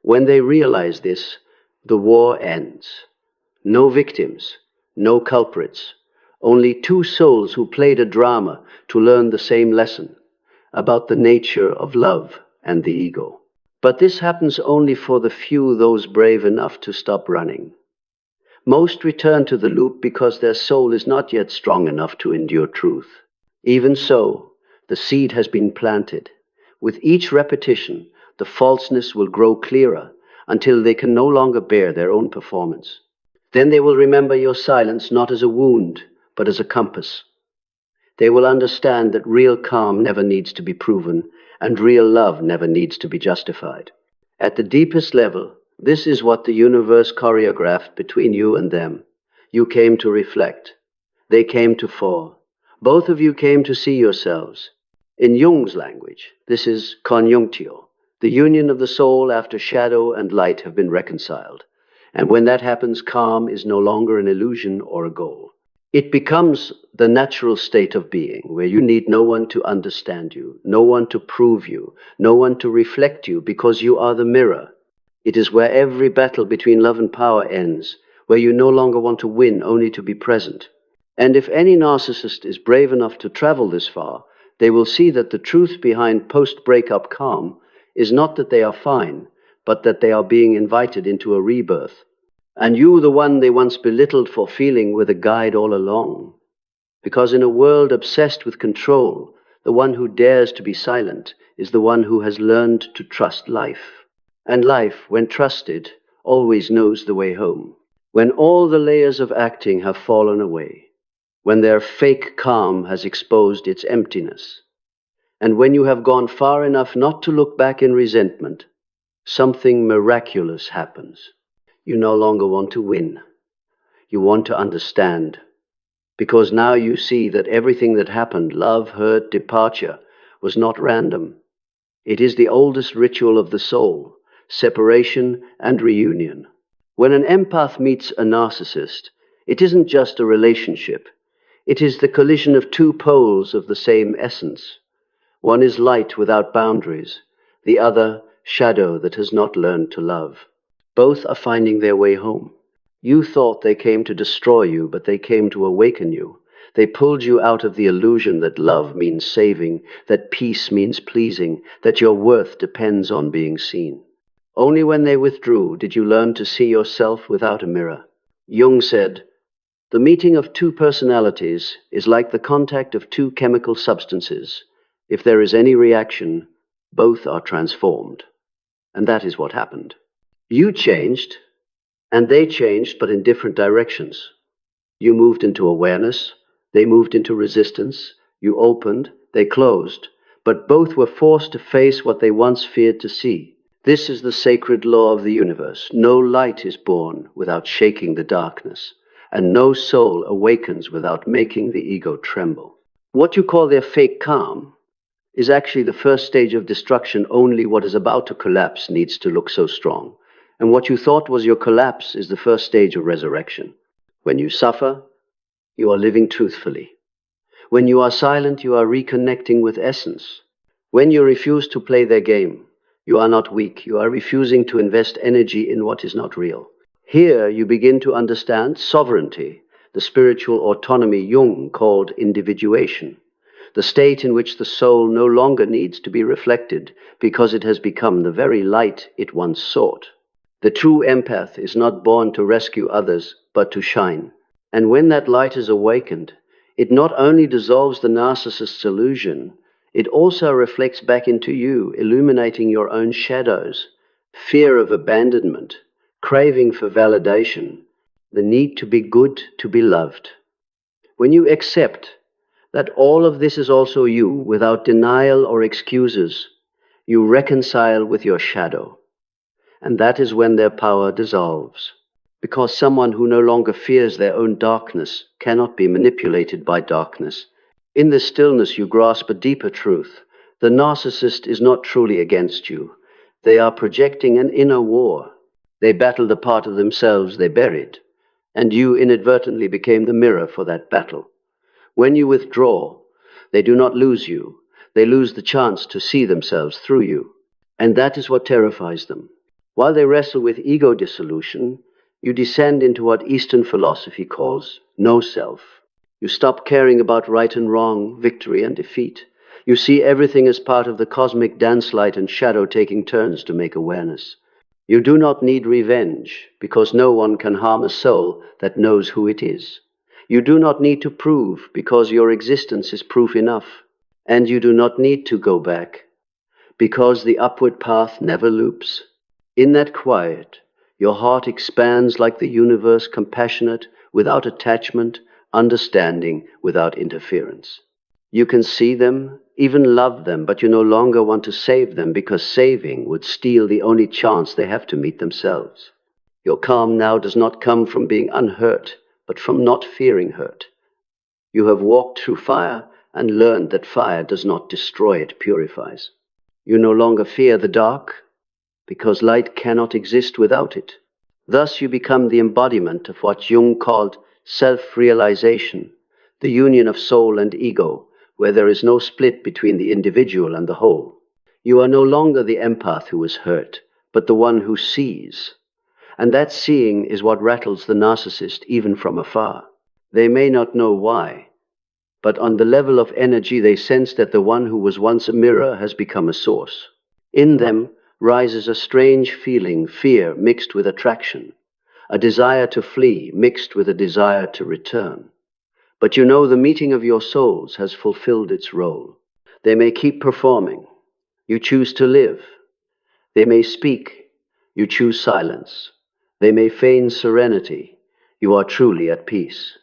When they realize this, the war ends. No victims, no culprits, only two souls who played a drama to learn the same lesson about the nature of love and the ego. But this happens only for the few, those brave enough to stop running. Most return to the loop because their soul is not yet strong enough to endure truth. Even so, the seed has been planted. With each repetition, the falseness will grow clearer until they can no longer bear their own performance. Then they will remember your silence not as a wound, but as a compass. They will understand that real calm never needs to be proven, and real love never needs to be justified. At the deepest level, this is what the universe choreographed between you and them. You came to reflect. They came to fall. Both of you came to see yourselves. In Jung's language, this is conjunctio, the union of the soul after shadow and light have been reconciled. And when that happens, calm is no longer an illusion or a goal. It becomes the natural state of being, where you need no one to understand you, no one to prove you, no one to reflect you, because you are the mirror. It is where every battle between love and power ends, where you no longer want to win, only to be present. And if any narcissist is brave enough to travel this far, they will see that the truth behind post-breakup calm is not that they are fine, but that they are being invited into a rebirth. And you, the one they once belittled for feeling, were the guide all along. Because in a world obsessed with control, the one who dares to be silent is the one who has learned to trust life. And life, when trusted, always knows the way home. When all the layers of acting have fallen away, when their fake calm has exposed its emptiness, and when you have gone far enough not to look back in resentment, something miraculous happens. You no longer want to win. You want to understand. Because now you see that everything that happened, love, hurt, departure, was not random. It is the oldest ritual of the soul, separation and reunion. When an empath meets a narcissist, it isn't just a relationship. It is the collision of two poles of the same essence. One is light without boundaries, the other shadow that has not learned to love. Both are finding their way home. You thought they came to destroy you, but they came to awaken you. They pulled you out of the illusion that love means saving, that peace means pleasing, that your worth depends on being seen. Only when they withdrew did you learn to see yourself without a mirror. Jung said, "The meeting of two personalities is like the contact of two chemical substances. If there is any reaction, both are transformed." And that is what happened. You changed, and they changed, but in different directions. You moved into awareness, they moved into resistance. You opened, they closed, but both were forced to face what they once feared to see. This is the sacred law of the universe. No light is born without shaking the darkness, and no soul awakens without making the ego tremble. What you call their fake calm is actually the first stage of destruction. Only what is about to collapse needs to look so strong. And what you thought was your collapse is the first stage of resurrection. When you suffer, you are living truthfully. When you are silent, you are reconnecting with essence. When you refuse to play their game, you are not weak. You are refusing to invest energy in what is not real. Here you begin to understand sovereignty, the spiritual autonomy Jung called individuation, the state in which the soul no longer needs to be reflected because it has become the very light it once sought. The true empath is not born to rescue others, but to shine. And when that light is awakened, it not only dissolves the narcissist's illusion, it also reflects back into you, illuminating your own shadows, fear of abandonment, craving for validation, the need to be good, to be loved. When you accept that all of this is also you, without denial or excuses, you reconcile with your shadow. And that is when their power dissolves. Because someone who no longer fears their own darkness cannot be manipulated by darkness. In this stillness you grasp a deeper truth. The narcissist is not truly against you. They are projecting an inner war. They battle the part of themselves they buried, and you inadvertently became the mirror for that battle. When you withdraw, they do not lose you. They lose the chance to see themselves through you. And that is what terrifies them. While they wrestle with ego dissolution, you descend into what Eastern philosophy calls no self. You stop caring about right and wrong, victory and defeat. You see everything as part of the cosmic dance light and shadow taking turns to make awareness. You do not need revenge, because no one can harm a soul that knows who it is. You do not need to prove, because your existence is proof enough. And you do not need to go back, because the upward path never loops. In that quiet, your heart expands like the universe, compassionate, without attachment, understanding, without interference. You can see them, even love them, but you no longer want to save them, because saving would steal the only chance they have to meet themselves. Your calm now does not come from being unhurt, but from not fearing hurt. You have walked through fire and learned that fire does not destroy, it purifies. You no longer fear the dark, because light cannot exist without it. Thus you become the embodiment of what Jung called self-realization, the union of soul and ego, where there is no split between the individual and the whole. You are no longer the empath who is hurt, but the one who sees. And that seeing is what rattles the narcissist even from afar. They may not know why, but on the level of energy they sense that the one who was once a mirror has become a source. In them rises a strange feeling, fear mixed with attraction, a desire to flee mixed with a desire to return. But you know the meeting of your souls has fulfilled its role. They may keep performing. You choose to live. They may speak. You choose silence. They may feign serenity. You are truly at peace.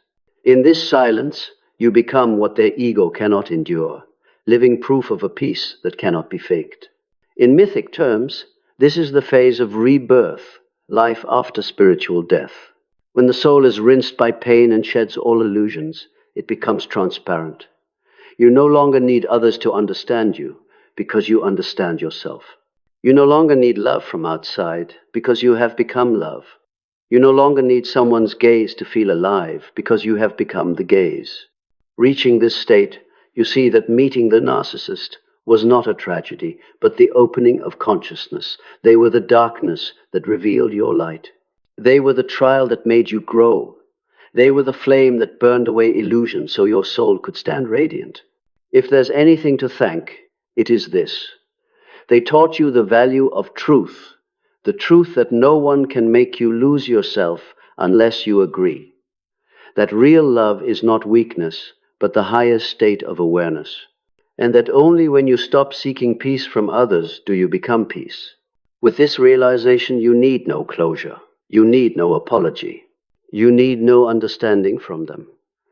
In this silence, you become what their ego cannot endure, living proof of a peace that cannot be faked. In mythic terms, this is the phase of rebirth, life after spiritual death. When the soul is rinsed by pain and sheds all illusions, it becomes transparent. You no longer need others to understand you, because you understand yourself. You no longer need love from outside, because you have become love. You no longer need someone's gaze to feel alive, because you have become the gaze. Reaching this state, you see that meeting the narcissist was not a tragedy, but the opening of consciousness. They were the darkness that revealed your light. They were the trial that made you grow. They were the flame that burned away illusion so your soul could stand radiant. If there's anything to thank, it is this. They taught you the value of truth, the truth that no one can make you lose yourself unless you agree. That real love is not weakness, but the highest state of awareness. And that only when you stop seeking peace from others do you become peace. With this realization, you need no closure. You need no apology. You need no understanding from them.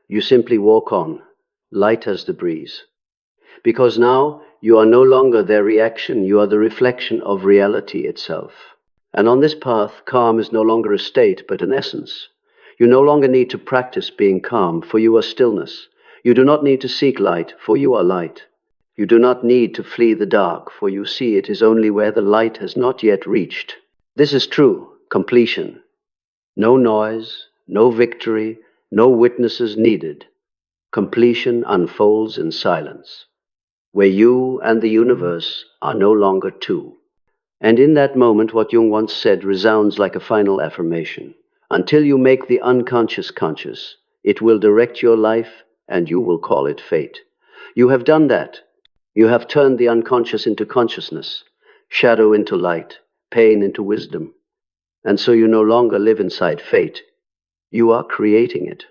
You simply walk on, light as the breeze. Because now you are no longer their reaction, you are the reflection of reality itself. And on this path, calm is no longer a state, but an essence. You no longer need to practice being calm, for you are stillness. You do not need to seek light, for you are light. You do not need to flee the dark, for you see it is only where the light has not yet reached. This is true, Completion. No noise, no victory, no witnesses needed. Completion unfolds in silence, where you and the universe are no longer two. And in that moment, what Jung once said resounds like a final affirmation. Until you make the unconscious conscious, it will direct your life, and you will call it fate. You have done that. You have turned the unconscious into consciousness, shadow into light, pain into wisdom. And so you no longer live inside fate. You are creating it.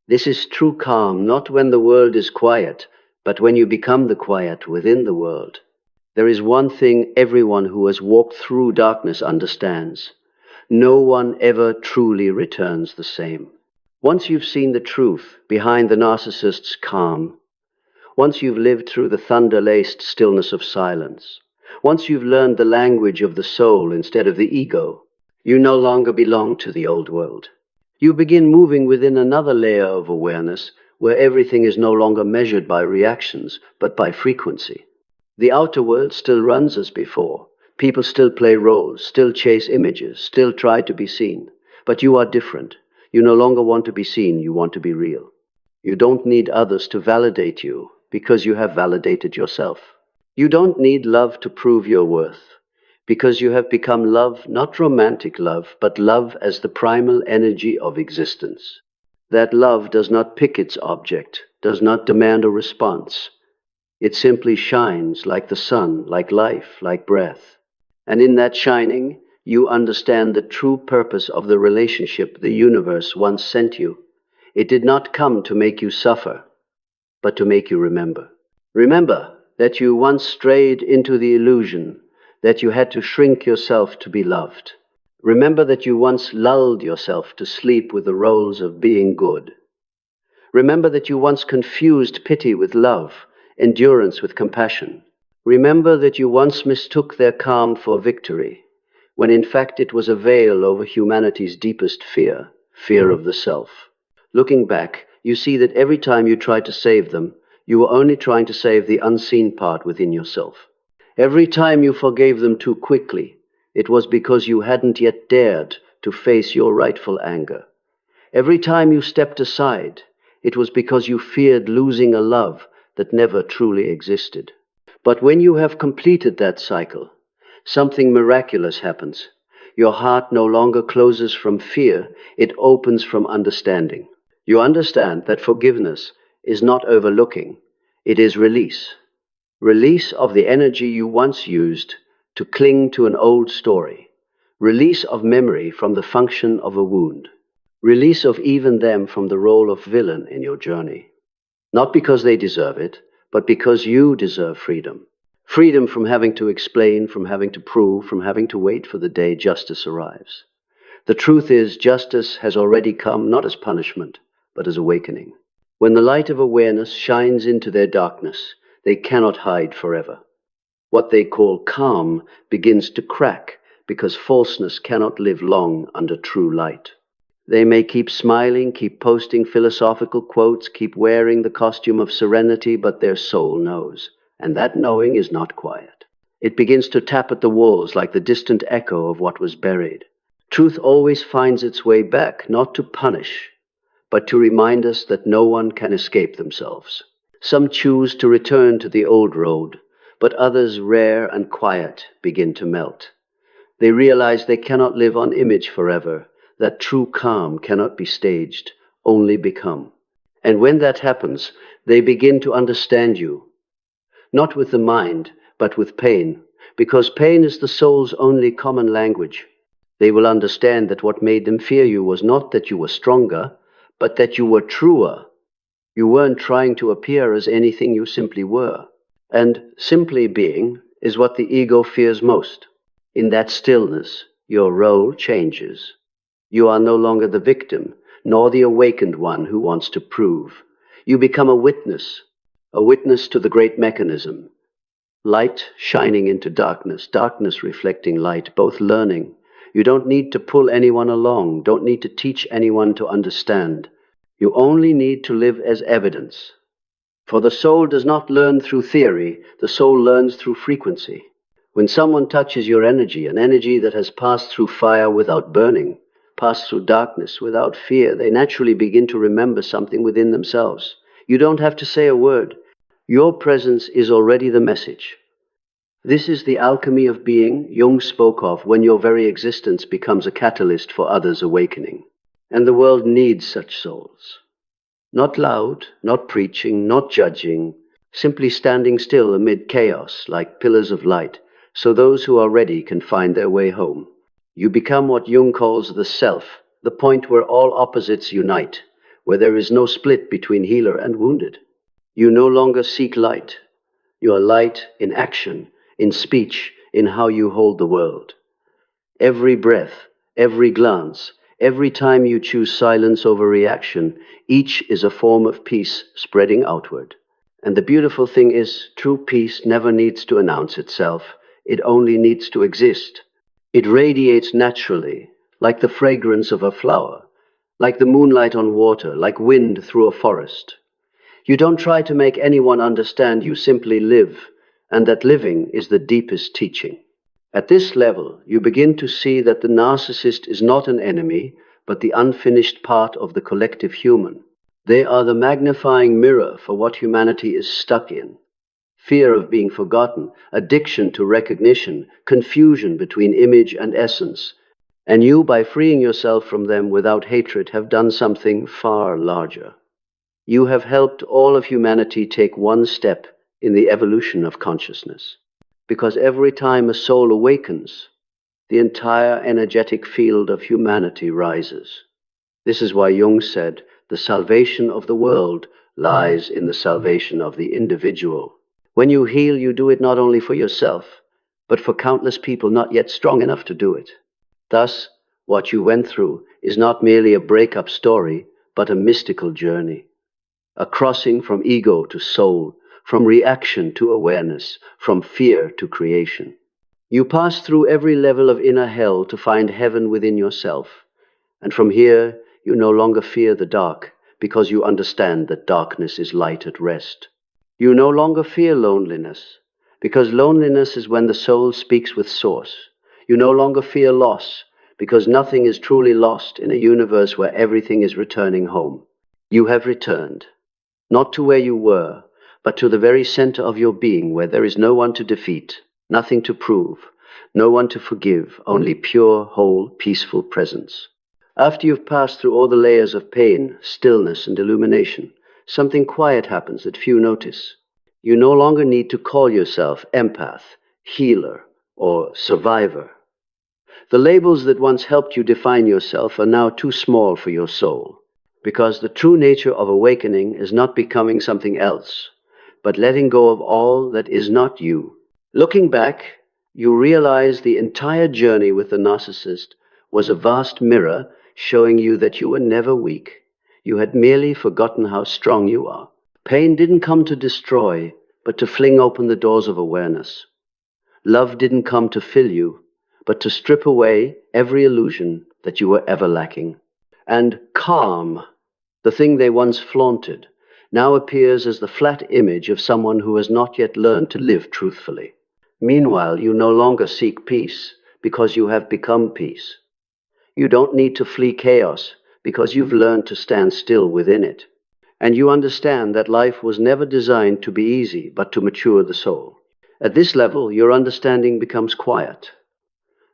This is true calm, not when the world is quiet, but when you become the quiet within the world. There is one thing everyone who has walked through darkness understands. No one ever truly returns the same. Once you've seen the truth behind the narcissist's calm, once you've lived through the thunder-laced stillness of silence, once you've learned the language of the soul instead of the ego, you no longer belong to the old world. You begin moving within another layer of awareness where everything is no longer measured by reactions, but by frequency. The outer world still runs as before. People still play roles, still chase images, still try to be seen. But you are different. You no longer want to be seen, you want to be real. You don't need others to validate you, because you have validated yourself. You don't need love to prove your worth, because you have become love, not romantic love, but love as the primal energy of existence. That love does not pick its object, does not demand a response. It simply shines like the sun, like life, like breath. And in that shining, you understand the true purpose of the relationship the universe once sent you. It did not come to make you suffer, but to make you remember. Remember that you once strayed into the illusion, that you had to shrink yourself to be loved. Remember that you once lulled yourself to sleep with the roles of being good. Remember that you once confused pity with love, endurance with compassion. Remember that you once mistook their calm for victory, when in fact it was a veil over humanity's deepest fear, fear of the self. Looking back, you see that every time you tried to save them, you were only trying to save the unseen part within yourself. Every time you forgave them too quickly, it was because you hadn't yet dared to face your rightful anger. Every time you stepped aside, it was because you feared losing a love that never truly existed. But when you have completed that cycle, something miraculous happens. Your heart no longer closes from fear, it opens from understanding. You understand that forgiveness is not overlooking, it is release. Release of the energy you once used to cling to an old story. Release of memory from the function of a wound. Release of even them from the role of villain in your journey. Not because they deserve it, but because you deserve freedom. Freedom from having to explain, from having to prove, from having to wait for the day justice arrives. The truth is, justice has already come, not as punishment, but as awakening. When the light of awareness shines into their darkness, they cannot hide forever. What they call calm begins to crack, because falseness cannot live long under true light. They may keep smiling, keep posting philosophical quotes, keep wearing the costume of serenity, but their soul knows. And that knowing is not quiet. It begins to tap at the walls like the distant echo of what was buried. Truth always finds its way back, not to punish, but to remind us that no one can escape themselves. Some choose to return to the old road, but others, rare and quiet, begin to melt. They realize they cannot live on image forever, that true calm cannot be staged, only become. And when that happens, they begin to understand you, not with the mind, but with pain, because pain is the soul's only common language. They will understand that what made them fear you was not that you were stronger, but that you were truer. You weren't trying to appear as anything you simply were. And simply being is what the ego fears most. In that stillness, your role changes. You are no longer the victim, nor the awakened one who wants to prove. You become a witness to the great mechanism. Light shining into darkness, darkness reflecting light, both learning. You don't need to pull anyone along, don't need to teach anyone to understand. You only need to live as evidence. For the soul does not learn through theory, the soul learns through frequency. When someone touches your energy, an energy that has passed through fire without burning, passed through darkness without fear, they naturally begin to remember something within themselves. You don't have to say a word. Your presence is already the message. This is the alchemy of being Jung spoke of when your very existence becomes a catalyst for others' awakening. And the world needs such souls. Not loud, not preaching, not judging, simply standing still amid chaos like pillars of light, so those who are ready can find their way home. You become what Jung calls the self, the point where all opposites unite, where there is no split between healer and wounded. You no longer seek light. You are light in action, in speech, in how you hold the world. Every breath, every glance, every time you choose silence over reaction, each is a form of peace spreading outward. And the beautiful thing is, true peace never needs to announce itself. It only needs to exist. It radiates naturally, like the fragrance of a flower, like the moonlight on water, like wind through a forest. You don't try to make anyone understand, you simply live, and that living is the deepest teaching. At this level, you begin to see that the narcissist is not an enemy, but the unfinished part of the collective human. They are the magnifying mirror for what humanity is stuck in. Fear of being forgotten, addiction to recognition, confusion between image and essence. And you, by freeing yourself from them without hatred, have done something far larger. You have helped all of humanity take one step in the evolution of consciousness. Because every time a soul awakens, the entire energetic field of humanity rises. This is why Jung said, the salvation of the world lies in the salvation of the individual. When you heal, you do it not only for yourself, but for countless people not yet strong enough to do it. Thus, what you went through is not merely a breakup story, but a mystical journey. A crossing from ego to soul, from reaction to awareness, from fear to creation. You pass through every level of inner hell to find heaven within yourself. And from here, you no longer fear the dark, because you understand that darkness is light at rest. You no longer fear loneliness, because loneliness is when the soul speaks with source. You no longer fear loss, because nothing is truly lost in a universe where everything is returning home. You have returned, not to where you were, but to the very center of your being, where there is no one to defeat, nothing to prove, no one to forgive, only pure, whole, peaceful presence. After you've passed through all the layers of pain, stillness, and illumination, something quiet happens that few notice. You no longer need to call yourself empath, healer, or survivor. The labels that once helped you define yourself are now too small for your soul, because the true nature of awakening is not becoming something else, but letting go of all that is not you. Looking back, you realize the entire journey with the narcissist was a vast mirror showing you that you were never weak. You had merely forgotten how strong you are. Pain didn't come to destroy, but to fling open the doors of awareness. Love didn't come to fill you, but to strip away every illusion that you were ever lacking. And calm, the thing they once flaunted, now appears as the flat image of someone who has not yet learned to live truthfully. Meanwhile, you no longer seek peace because you have become peace. You don't need to flee chaos because you've learned to stand still within it. And you understand that life was never designed to be easy, but to mature the soul. At this level, your understanding becomes quiet.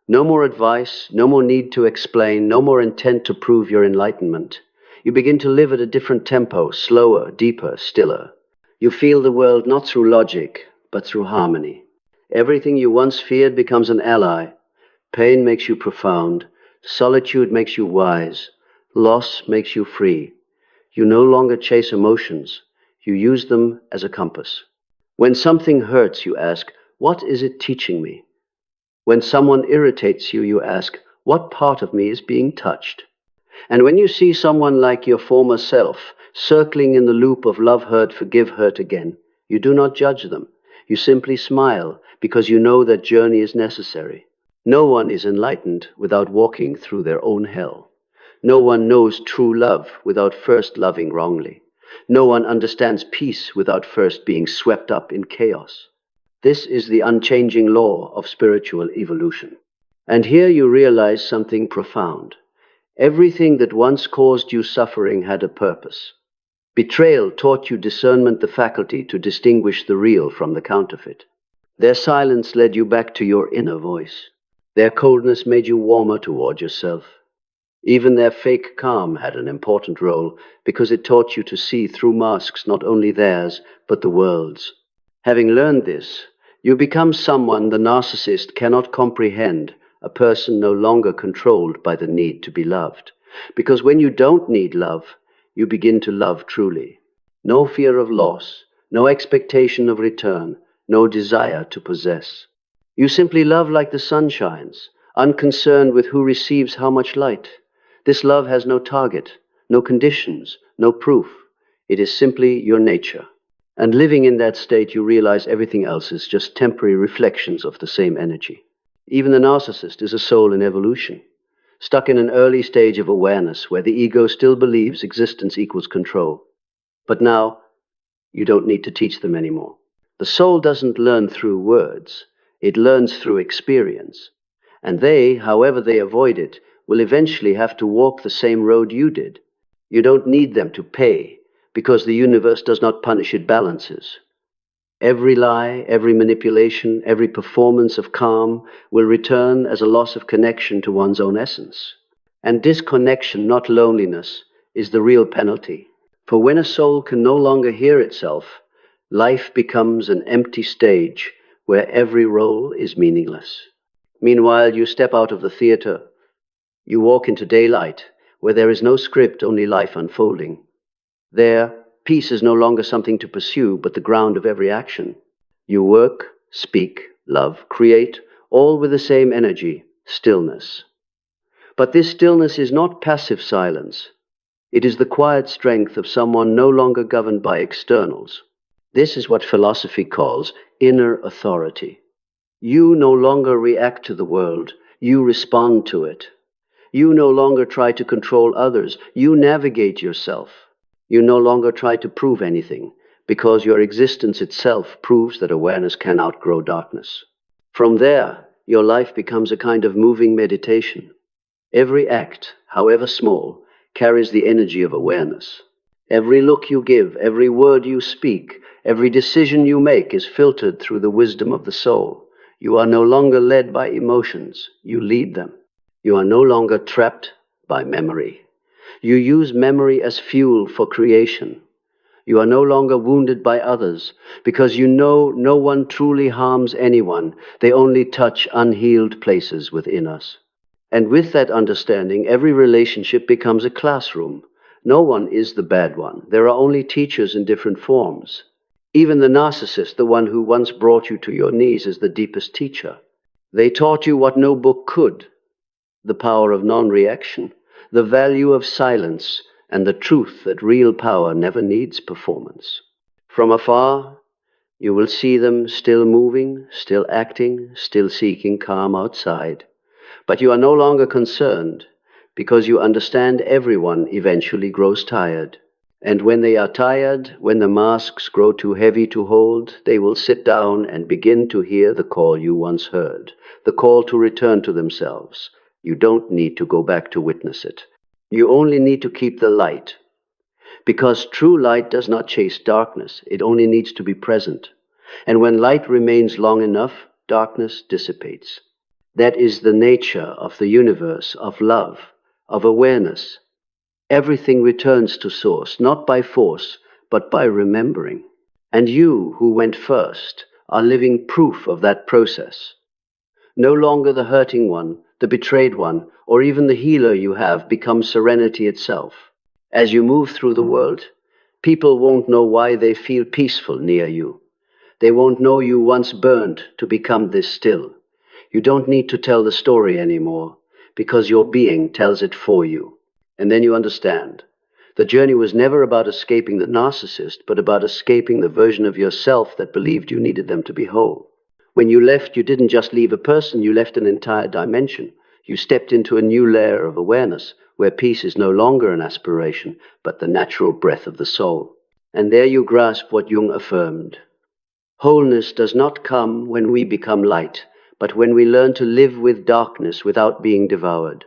No more advice, no more need to explain, no more intent to prove your enlightenment. You begin to live at a different tempo, slower, deeper, stiller. You feel the world not through logic, but through harmony. Everything you once feared becomes an ally. Pain makes you profound. Solitude makes you wise. Loss makes you free. You no longer chase emotions. You use them as a compass. When something hurts, you ask, what is it teaching me? When someone irritates you, you ask, what part of me is being touched? And when you see someone like your former self, circling in the loop of love hurt, forgive hurt again, you do not judge them. You simply smile, because you know that journey is necessary. No one is enlightened without walking through their own hell. No one knows true love without first loving wrongly. No one understands peace without first being swept up in chaos. This is the unchanging law of spiritual evolution. And here you realize something profound. Everything that once caused you suffering had a purpose. Betrayal taught you discernment, the faculty to distinguish the real from the counterfeit. Their silence led you back to your inner voice. Their coldness made you warmer toward yourself. Even their fake calm had an important role, because it taught you to see through masks not only theirs, but the world's. Having learned this, you become someone the narcissist cannot comprehend, a person no longer controlled by the need to be loved. Because when you don't need love, you begin to love truly. No fear of loss, no expectation of return, no desire to possess. You simply love like the sun shines, unconcerned with who receives how much light. This love has no target, no conditions, no proof. It is simply your nature. And living in that state, you realize everything else is just temporary reflections of the same energy. Even the narcissist is a soul in evolution, stuck in an early stage of awareness where the ego still believes existence equals control. But now, you don't need to teach them anymore. The soul doesn't learn through words. It learns through experience. And they, however they avoid it, will eventually have to walk the same road you did. You don't need them to pay, because the universe does not punish, it balances. Every lie, every manipulation, every performance of calm will return as a loss of connection to one's own essence. And disconnection, not loneliness, is the real penalty. For when a soul can no longer hear itself, life becomes an empty stage where every role is meaningless. Meanwhile, you step out of the theater. You walk into daylight, where there is no script, only life unfolding. There, peace is no longer something to pursue, but the ground of every action. You work, speak, love, create, all with the same energy, stillness. But this stillness is not passive silence. It is the quiet strength of someone no longer governed by externals. This is what philosophy calls inner authority. You no longer react to the world, you respond to it. You no longer try to control others, you navigate yourself. You no longer try to prove anything, because your existence itself proves that awareness can outgrow darkness. From there, your life becomes a kind of moving meditation. Every act, however small, carries the energy of awareness. Every look you give, every word you speak, every decision you make is filtered through the wisdom of the soul. You are no longer led by emotions, you lead them. You are no longer trapped by memory. You use memory as fuel for creation. You are no longer wounded by others, because you know no one truly harms anyone. They only touch unhealed places within us. And with that understanding, every relationship becomes a classroom. No one is the bad one. There are only teachers in different forms. Even the narcissist, the one who once brought you to your knees, is the deepest teacher. They taught you what no book could: the power of non-reaction, the value of silence, and the truth that real power never needs performance. From afar, you will see them still moving, still acting, still seeking calm outside. But you are no longer concerned, because you understand everyone eventually grows tired. And when they are tired, when the masks grow too heavy to hold, they will sit down and begin to hear the call you once heard, the call to return to themselves. You don't need to go back to witness it. You only need to keep the light. Because true light does not chase darkness, it only needs to be present. And when light remains long enough, darkness dissipates. That is the nature of the universe, of love, of awareness. Everything returns to source, not by force, but by remembering. And you, who went first, are living proof of that process. No longer the hurting one, the betrayed one, or even the healer you have becomes serenity itself. As you move through the world, people won't know why they feel peaceful near you. They won't know you once burned to become this still. You don't need to tell the story anymore, because your being tells it for you. And then you understand. The journey was never about escaping the narcissist, but about escaping the version of yourself that believed you needed them to be whole. When you left, you didn't just leave a person, you left an entire dimension. You stepped into a new layer of awareness, where peace is no longer an aspiration, but the natural breath of the soul. And there you grasp what Jung affirmed. Wholeness does not come when we become light, but when we learn to live with darkness without being devoured.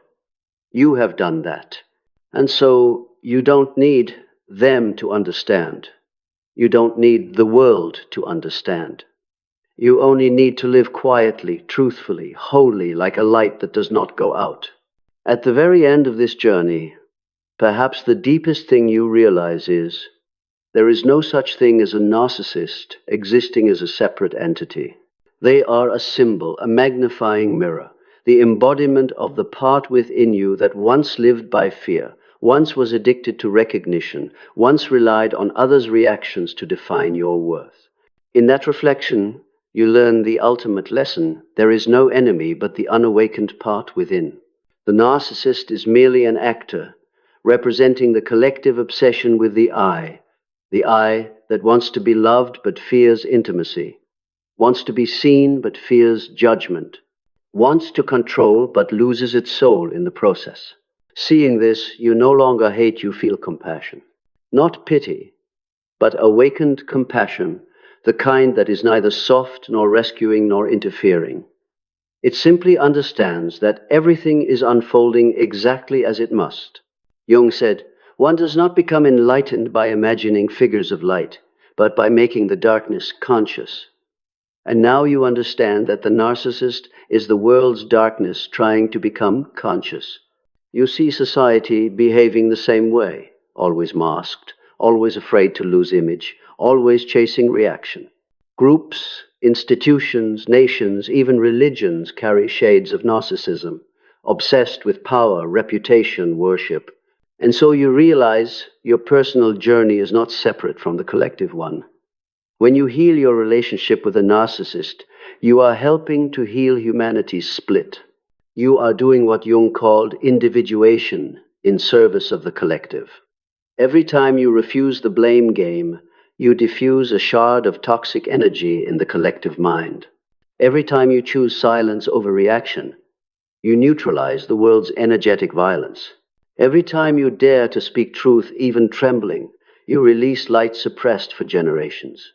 You have done that. And so you don't need them to understand. You don't need the world to understand. You only need to live quietly, truthfully, wholly, like a light that does not go out. At the very end of this journey, perhaps the deepest thing you realize is there is no such thing as a narcissist existing as a separate entity. They are a symbol, a magnifying mirror, the embodiment of the part within you that once lived by fear, once was addicted to recognition, once relied on others' reactions to define your worth. In that reflection, you learn the ultimate lesson: there is no enemy but the unawakened part within. The narcissist is merely an actor, representing the collective obsession with the I that wants to be loved but fears intimacy, wants to be seen but fears judgment, wants to control but loses its soul in the process. Seeing this, you no longer hate, you feel compassion. Not pity, but awakened compassion, the kind that is neither soft nor rescuing nor interfering. It simply understands that everything is unfolding exactly as it must. Jung said, "One does not become enlightened by imagining figures of light, but by making the darkness conscious." And now you understand that the narcissist is the world's darkness trying to become conscious. You see society behaving the same way, always masked, always afraid to lose image, always chasing reaction. Groups, institutions, nations, even religions carry shades of narcissism, obsessed with power, reputation, worship. And so you realize your personal journey is not separate from the collective one. When you heal your relationship with a narcissist, you are helping to heal humanity's split. You are doing what Jung called individuation in service of the collective. Every time you refuse the blame game, you diffuse a shard of toxic energy in the collective mind. Every time you choose silence over reaction, you neutralize the world's energetic violence. Every time you dare to speak truth, even trembling, you release light suppressed for generations.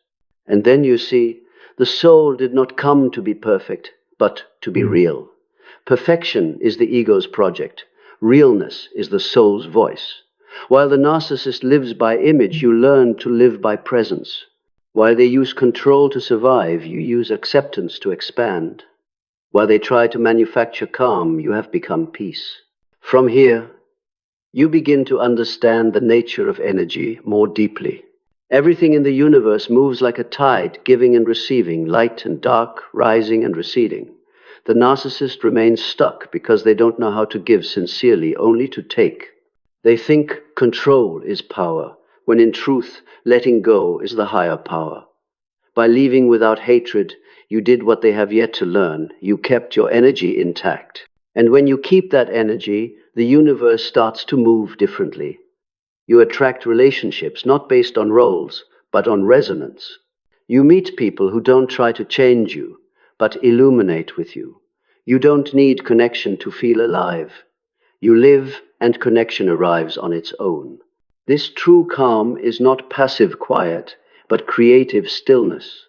And then you see, the soul did not come to be perfect, but to be real. Perfection is the ego's project. Realness is the soul's voice. While the narcissist lives by image, you learn to live by presence. While they use control to survive, you use acceptance to expand. While they try to manufacture calm, you have become peace. From here, you begin to understand the nature of energy more deeply. Everything in the universe moves like a tide, giving and receiving, light and dark, rising and receding. The narcissist remains stuck because they don't know how to give sincerely, only to take. They think control is power, when in truth, letting go is the higher power. By leaving without hatred, you did what they have yet to learn. You kept your energy intact. And when you keep that energy, the universe starts to move differently. You attract relationships not based on roles, but on resonance. You meet people who don't try to change you, but illuminate with you. You don't need connection to feel alive. You live, and connection arrives on its own. This true calm is not passive quiet, but creative stillness.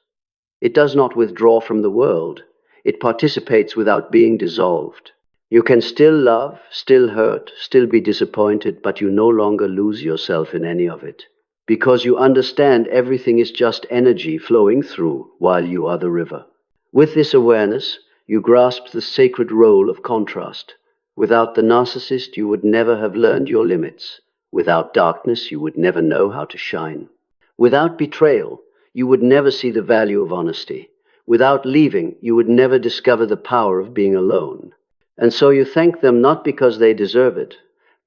It does not withdraw from the world. It participates without being dissolved. You can still love, still hurt, still be disappointed, but you no longer lose yourself in any of it. Because you understand everything is just energy flowing through while you are the river. With this awareness, you grasp the sacred role of contrast. Without the narcissist, you would never have learned your limits. Without darkness, you would never know how to shine. Without betrayal, you would never see the value of honesty. Without leaving, you would never discover the power of being alone. And so you thank them not because they deserve it,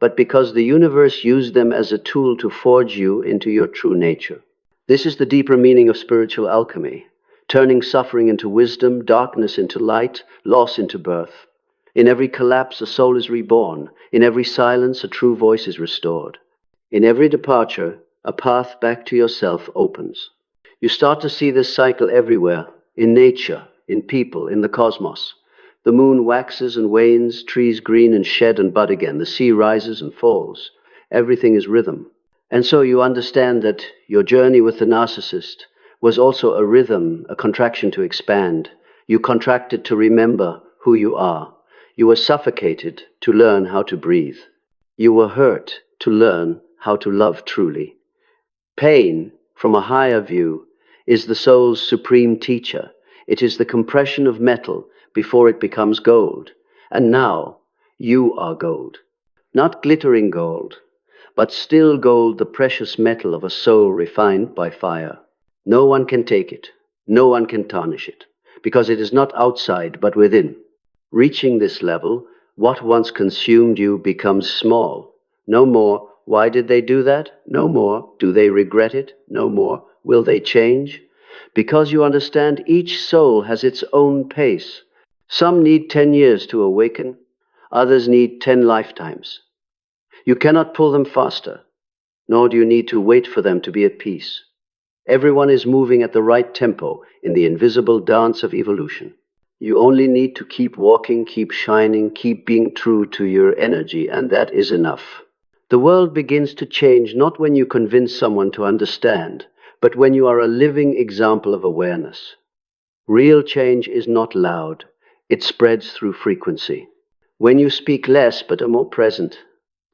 but because the universe used them as a tool to forge you into your true nature. This is the deeper meaning of spiritual alchemy, turning suffering into wisdom, darkness into light, loss into birth. In every collapse, a soul is reborn. In every silence, a true voice is restored. In every departure, a path back to yourself opens. You start to see this cycle everywhere, in nature, in people, in the cosmos. The moon waxes and wanes, trees green and shed and bud again. The sea rises and falls. Everything is rhythm. And so you understand that your journey with the narcissist, was also a rhythm, a contraction to expand. You contracted to remember who you are. You were suffocated to learn how to breathe. You were hurt to learn how to love truly. Pain, from a higher view, is the soul's supreme teacher. It is the compression of metal before it becomes gold. And now, you are gold. Not glittering gold, but still gold, the precious metal of a soul refined by fire. No one can take it. No one can tarnish it, because it is not outside, but within. Reaching this level, what once consumed you becomes small. No more. Why did they do that? No more. Do they regret it? No more. Will they change? Because you understand each soul has its own pace. Some need 10 years to awaken. Others need 10 lifetimes. You cannot pull them faster, nor do you need to wait for them to be at peace. Everyone is moving at the right tempo in the invisible dance of evolution. You only need to keep walking, keep shining, keep being true to your energy, and that is enough. The world begins to change not when you convince someone to understand, but when you are a living example of awareness. Real change is not loud. It spreads through frequency. When you speak less but are more present,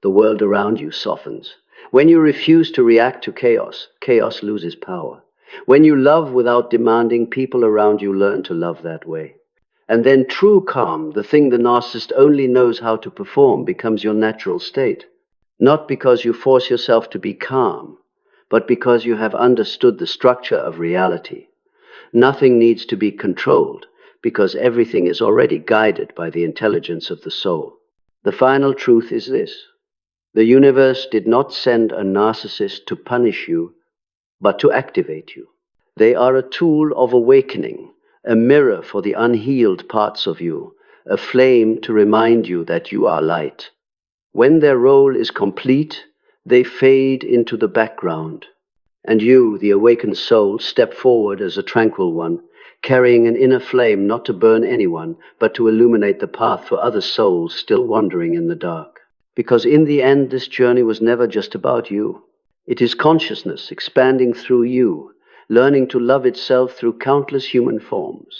the world around you softens. When you refuse to react to chaos, chaos loses power. When you love without demanding, people around you learn to love that way. And then true calm, the thing the narcissist only knows how to perform, becomes your natural state. Not because you force yourself to be calm, but because you have understood the structure of reality. Nothing needs to be controlled, because everything is already guided by the intelligence of the soul. The final truth is this: the universe did not send a narcissist to punish you, but to activate you. They are a tool of awakening, a mirror for the unhealed parts of you, a flame to remind you that you are light. When their role is complete, they fade into the background, and you, the awakened soul, step forward as a tranquil one, carrying an inner flame not to burn anyone, but to illuminate the path for other souls still wandering in the dark. Because in the end, this journey was never just about you. It is consciousness expanding through you, learning to love itself through countless human forms.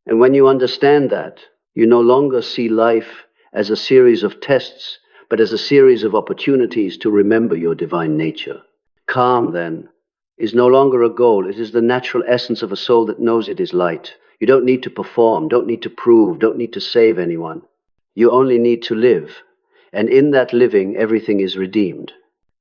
And when you understand that, you no longer see life as a series of tests, but as a series of opportunities to remember your divine nature. Calm, then, is no longer a goal. It is the natural essence of a soul that knows it is light. You don't need to perform, don't need to prove, don't need to save anyone. You only need to live. And in that living, everything is redeemed.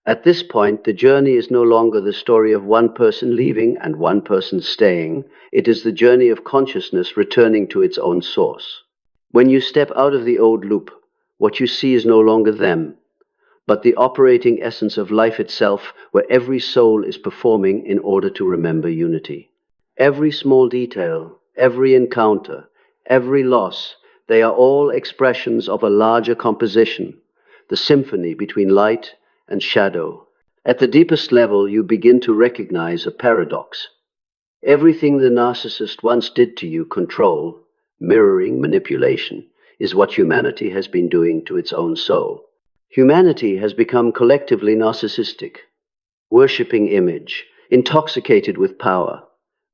At this point, the journey is no longer the story of one person leaving and one person staying. It is the journey of consciousness returning to its own source. When you step out of the old loop, what you see is no longer them, but the operating essence of life itself, where every soul is performing in order to remember unity. Every small detail, every encounter, every loss, they are all expressions of a larger composition, the symphony between light and shadow. At the deepest level, you begin to recognize a paradox. Everything the narcissist once did to you, control, mirroring, manipulation, is what humanity has been doing to its own soul. Humanity has become collectively narcissistic, worshipping image, intoxicated with power,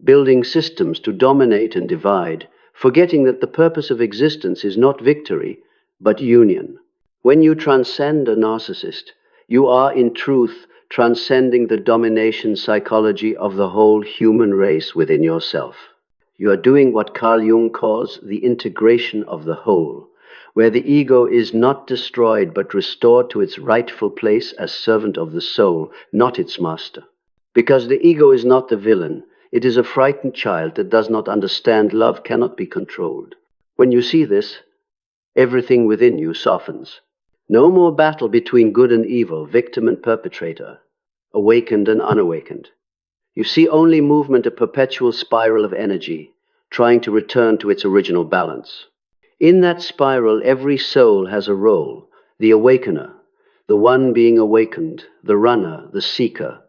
building systems to dominate and divide, forgetting that the purpose of existence is not victory, but union. When you transcend a narcissist, you are in truth transcending the domination psychology of the whole human race within yourself. You are doing what Carl Jung calls the integration of the whole, where the ego is not destroyed but restored to its rightful place as servant of the soul, not its master. Because the ego is not the villain, it is a frightened child that does not understand love cannot be controlled. When you see this, everything within you softens. No more battle between good and evil, victim and perpetrator, awakened and unawakened. You see only movement, a perpetual spiral of energy, trying to return to its original balance. In that spiral, every soul has a role: the awakener, the one being awakened, the runner, the seeker.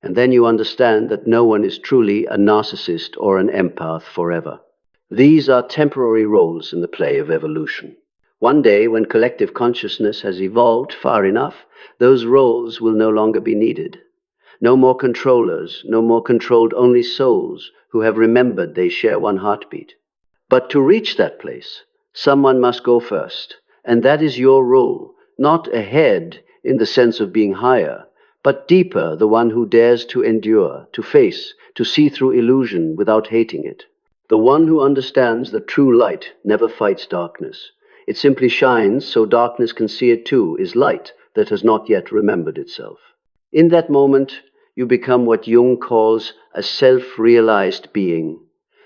And then you understand that no one is truly a narcissist or an empath forever. These are temporary roles in the play of evolution. One day, when collective consciousness has evolved far enough, those roles will no longer be needed. No more controllers, no more controlled, only souls who have remembered they share one heartbeat. But to reach that place, someone must go first, and that is your role, not ahead in the sense of being higher, but deeper, the one who dares to endure, to face, to see through illusion without hating it. The one who understands that true light never fights darkness. It simply shines so darkness can see it too, is light that has not yet remembered itself. In that moment, you become what Jung calls a self-realized being,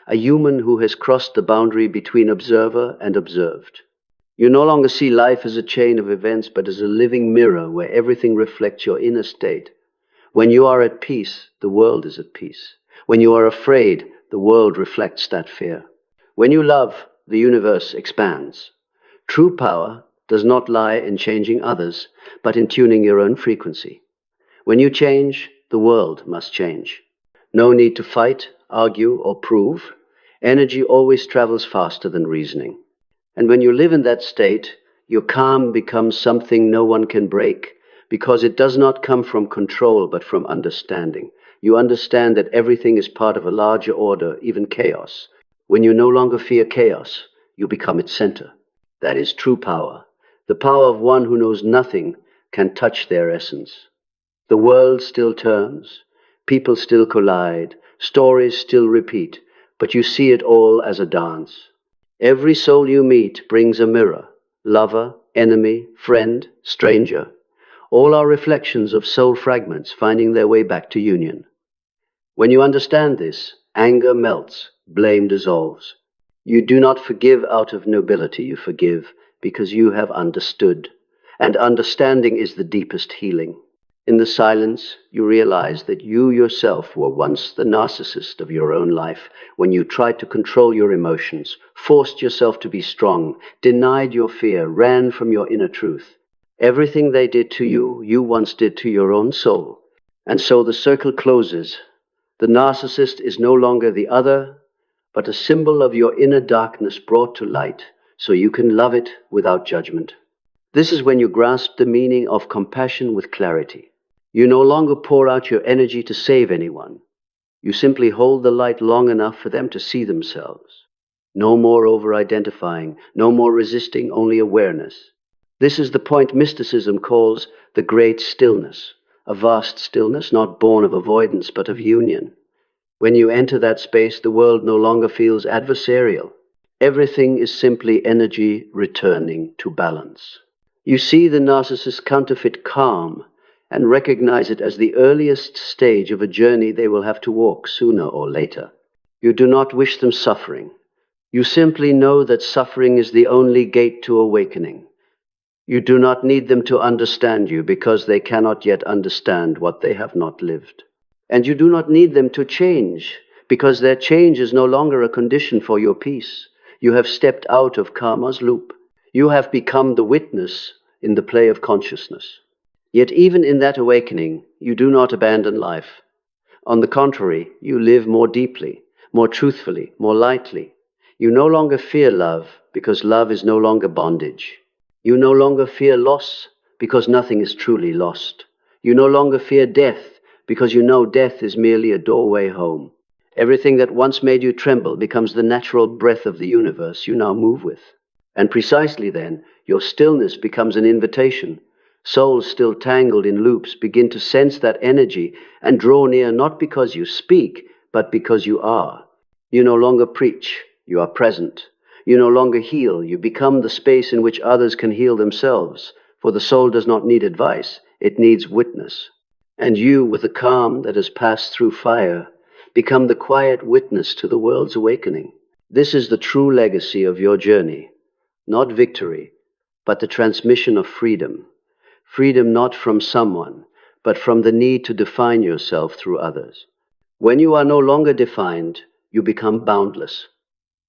a human who has crossed the boundary between observer and observed. You no longer see life as a chain of events, but as a living mirror where everything reflects your inner state. When you are at peace, the world is at peace. When you are afraid, the world reflects that fear. When you love, the universe expands. True power does not lie in changing others, but in tuning your own frequency. When you change, the world must change. No need to fight, argue, or prove. Energy always travels faster than reasoning. And when you live in that state, your calm becomes something no one can break, because it does not come from control, but from understanding. You understand that everything is part of a larger order, even chaos. When you no longer fear chaos, you become its center. That is true power. The power of one who knows nothing can touch their essence. The world still turns, people still collide, stories still repeat, but you see it all as a dance. Every soul you meet brings a mirror, lover, enemy, friend, stranger. All are reflections of soul fragments finding their way back to union. When you understand this, anger melts, blame dissolves. You do not forgive out of nobility, you forgive because you have understood. And understanding is the deepest healing. In the silence, you realize that you yourself were once the narcissist of your own life when you tried to control your emotions, forced yourself to be strong, denied your fear, ran from your inner truth. Everything they did to you, you once did to your own soul. And so the circle closes. The narcissist is no longer the other, but a symbol of your inner darkness brought to light, so you can love it without judgment. This is when you grasp the meaning of compassion with clarity. You no longer pour out your energy to save anyone. You simply hold the light long enough for them to see themselves. No more over-identifying, no more resisting, only awareness. This is the point mysticism calls the great stillness, a vast stillness not born of avoidance but of union. When you enter that space, the world no longer feels adversarial. Everything is simply energy returning to balance. You see the narcissist's counterfeit calm and recognize it as the earliest stage of a journey they will have to walk sooner or later. You do not wish them suffering. You simply know that suffering is the only gate to awakening. You do not need them to understand you because they cannot yet understand what they have not lived. And you do not need them to change because their change is no longer a condition for your peace. You have stepped out of karma's loop. You have become the witness in the play of consciousness. Yet even in that awakening, you do not abandon life. On the contrary, you live more deeply, more truthfully, more lightly. You no longer fear love because love is no longer bondage. You no longer fear loss because nothing is truly lost. You no longer fear death because you know death is merely a doorway home. Everything that once made you tremble becomes the natural breath of the universe you now move with. And precisely then, your stillness becomes an invitation. Souls still tangled in loops begin to sense that energy and draw near not because you speak, but because you are. You no longer preach, you are present. You no longer heal, you become the space in which others can heal themselves. For the soul does not need advice, it needs witness. And you, with the calm that has passed through fire, become the quiet witness to the world's awakening. This is the true legacy of your journey. Not victory, but the transmission of freedom. Freedom not from someone, but from the need to define yourself through others. When you are no longer defined, you become boundless.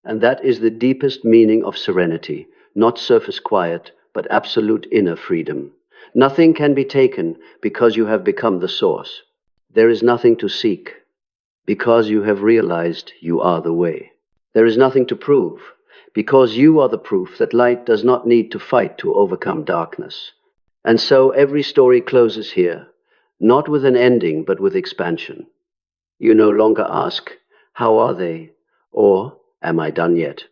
And that is the deepest meaning of serenity, not surface quiet, but absolute inner freedom. Nothing can be taken because you have become the source. There is nothing to seek because you have realized you are the way. There is nothing to prove because you are the proof that light does not need to fight to overcome darkness. And so every story closes here. not with an ending, but with expansion. You no longer ask, how are they? Or, am I done yet?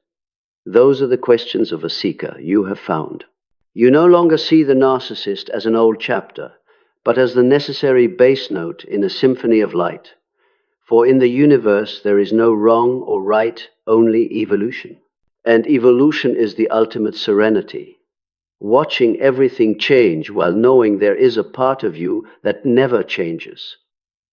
Those are the questions of a seeker you have found. You no longer see the narcissist as an old chapter, but as the necessary bass note in a symphony of light. For in the universe there is no wrong or right, only evolution. And evolution is the ultimate serenity. Watching everything change while knowing there is a part of you that never changes.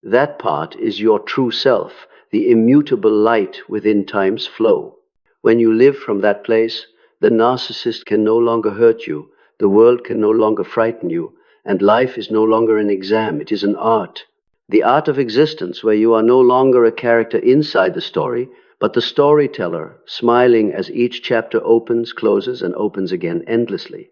That part is your true self, the immutable light within time's flow. When you live from that place, the narcissist can no longer hurt you, the world can no longer frighten you, and life is no longer an exam, it is an art. The art of existence, where you are no longer a character inside the story, but the storyteller, smiling as each chapter opens, closes, and opens again endlessly.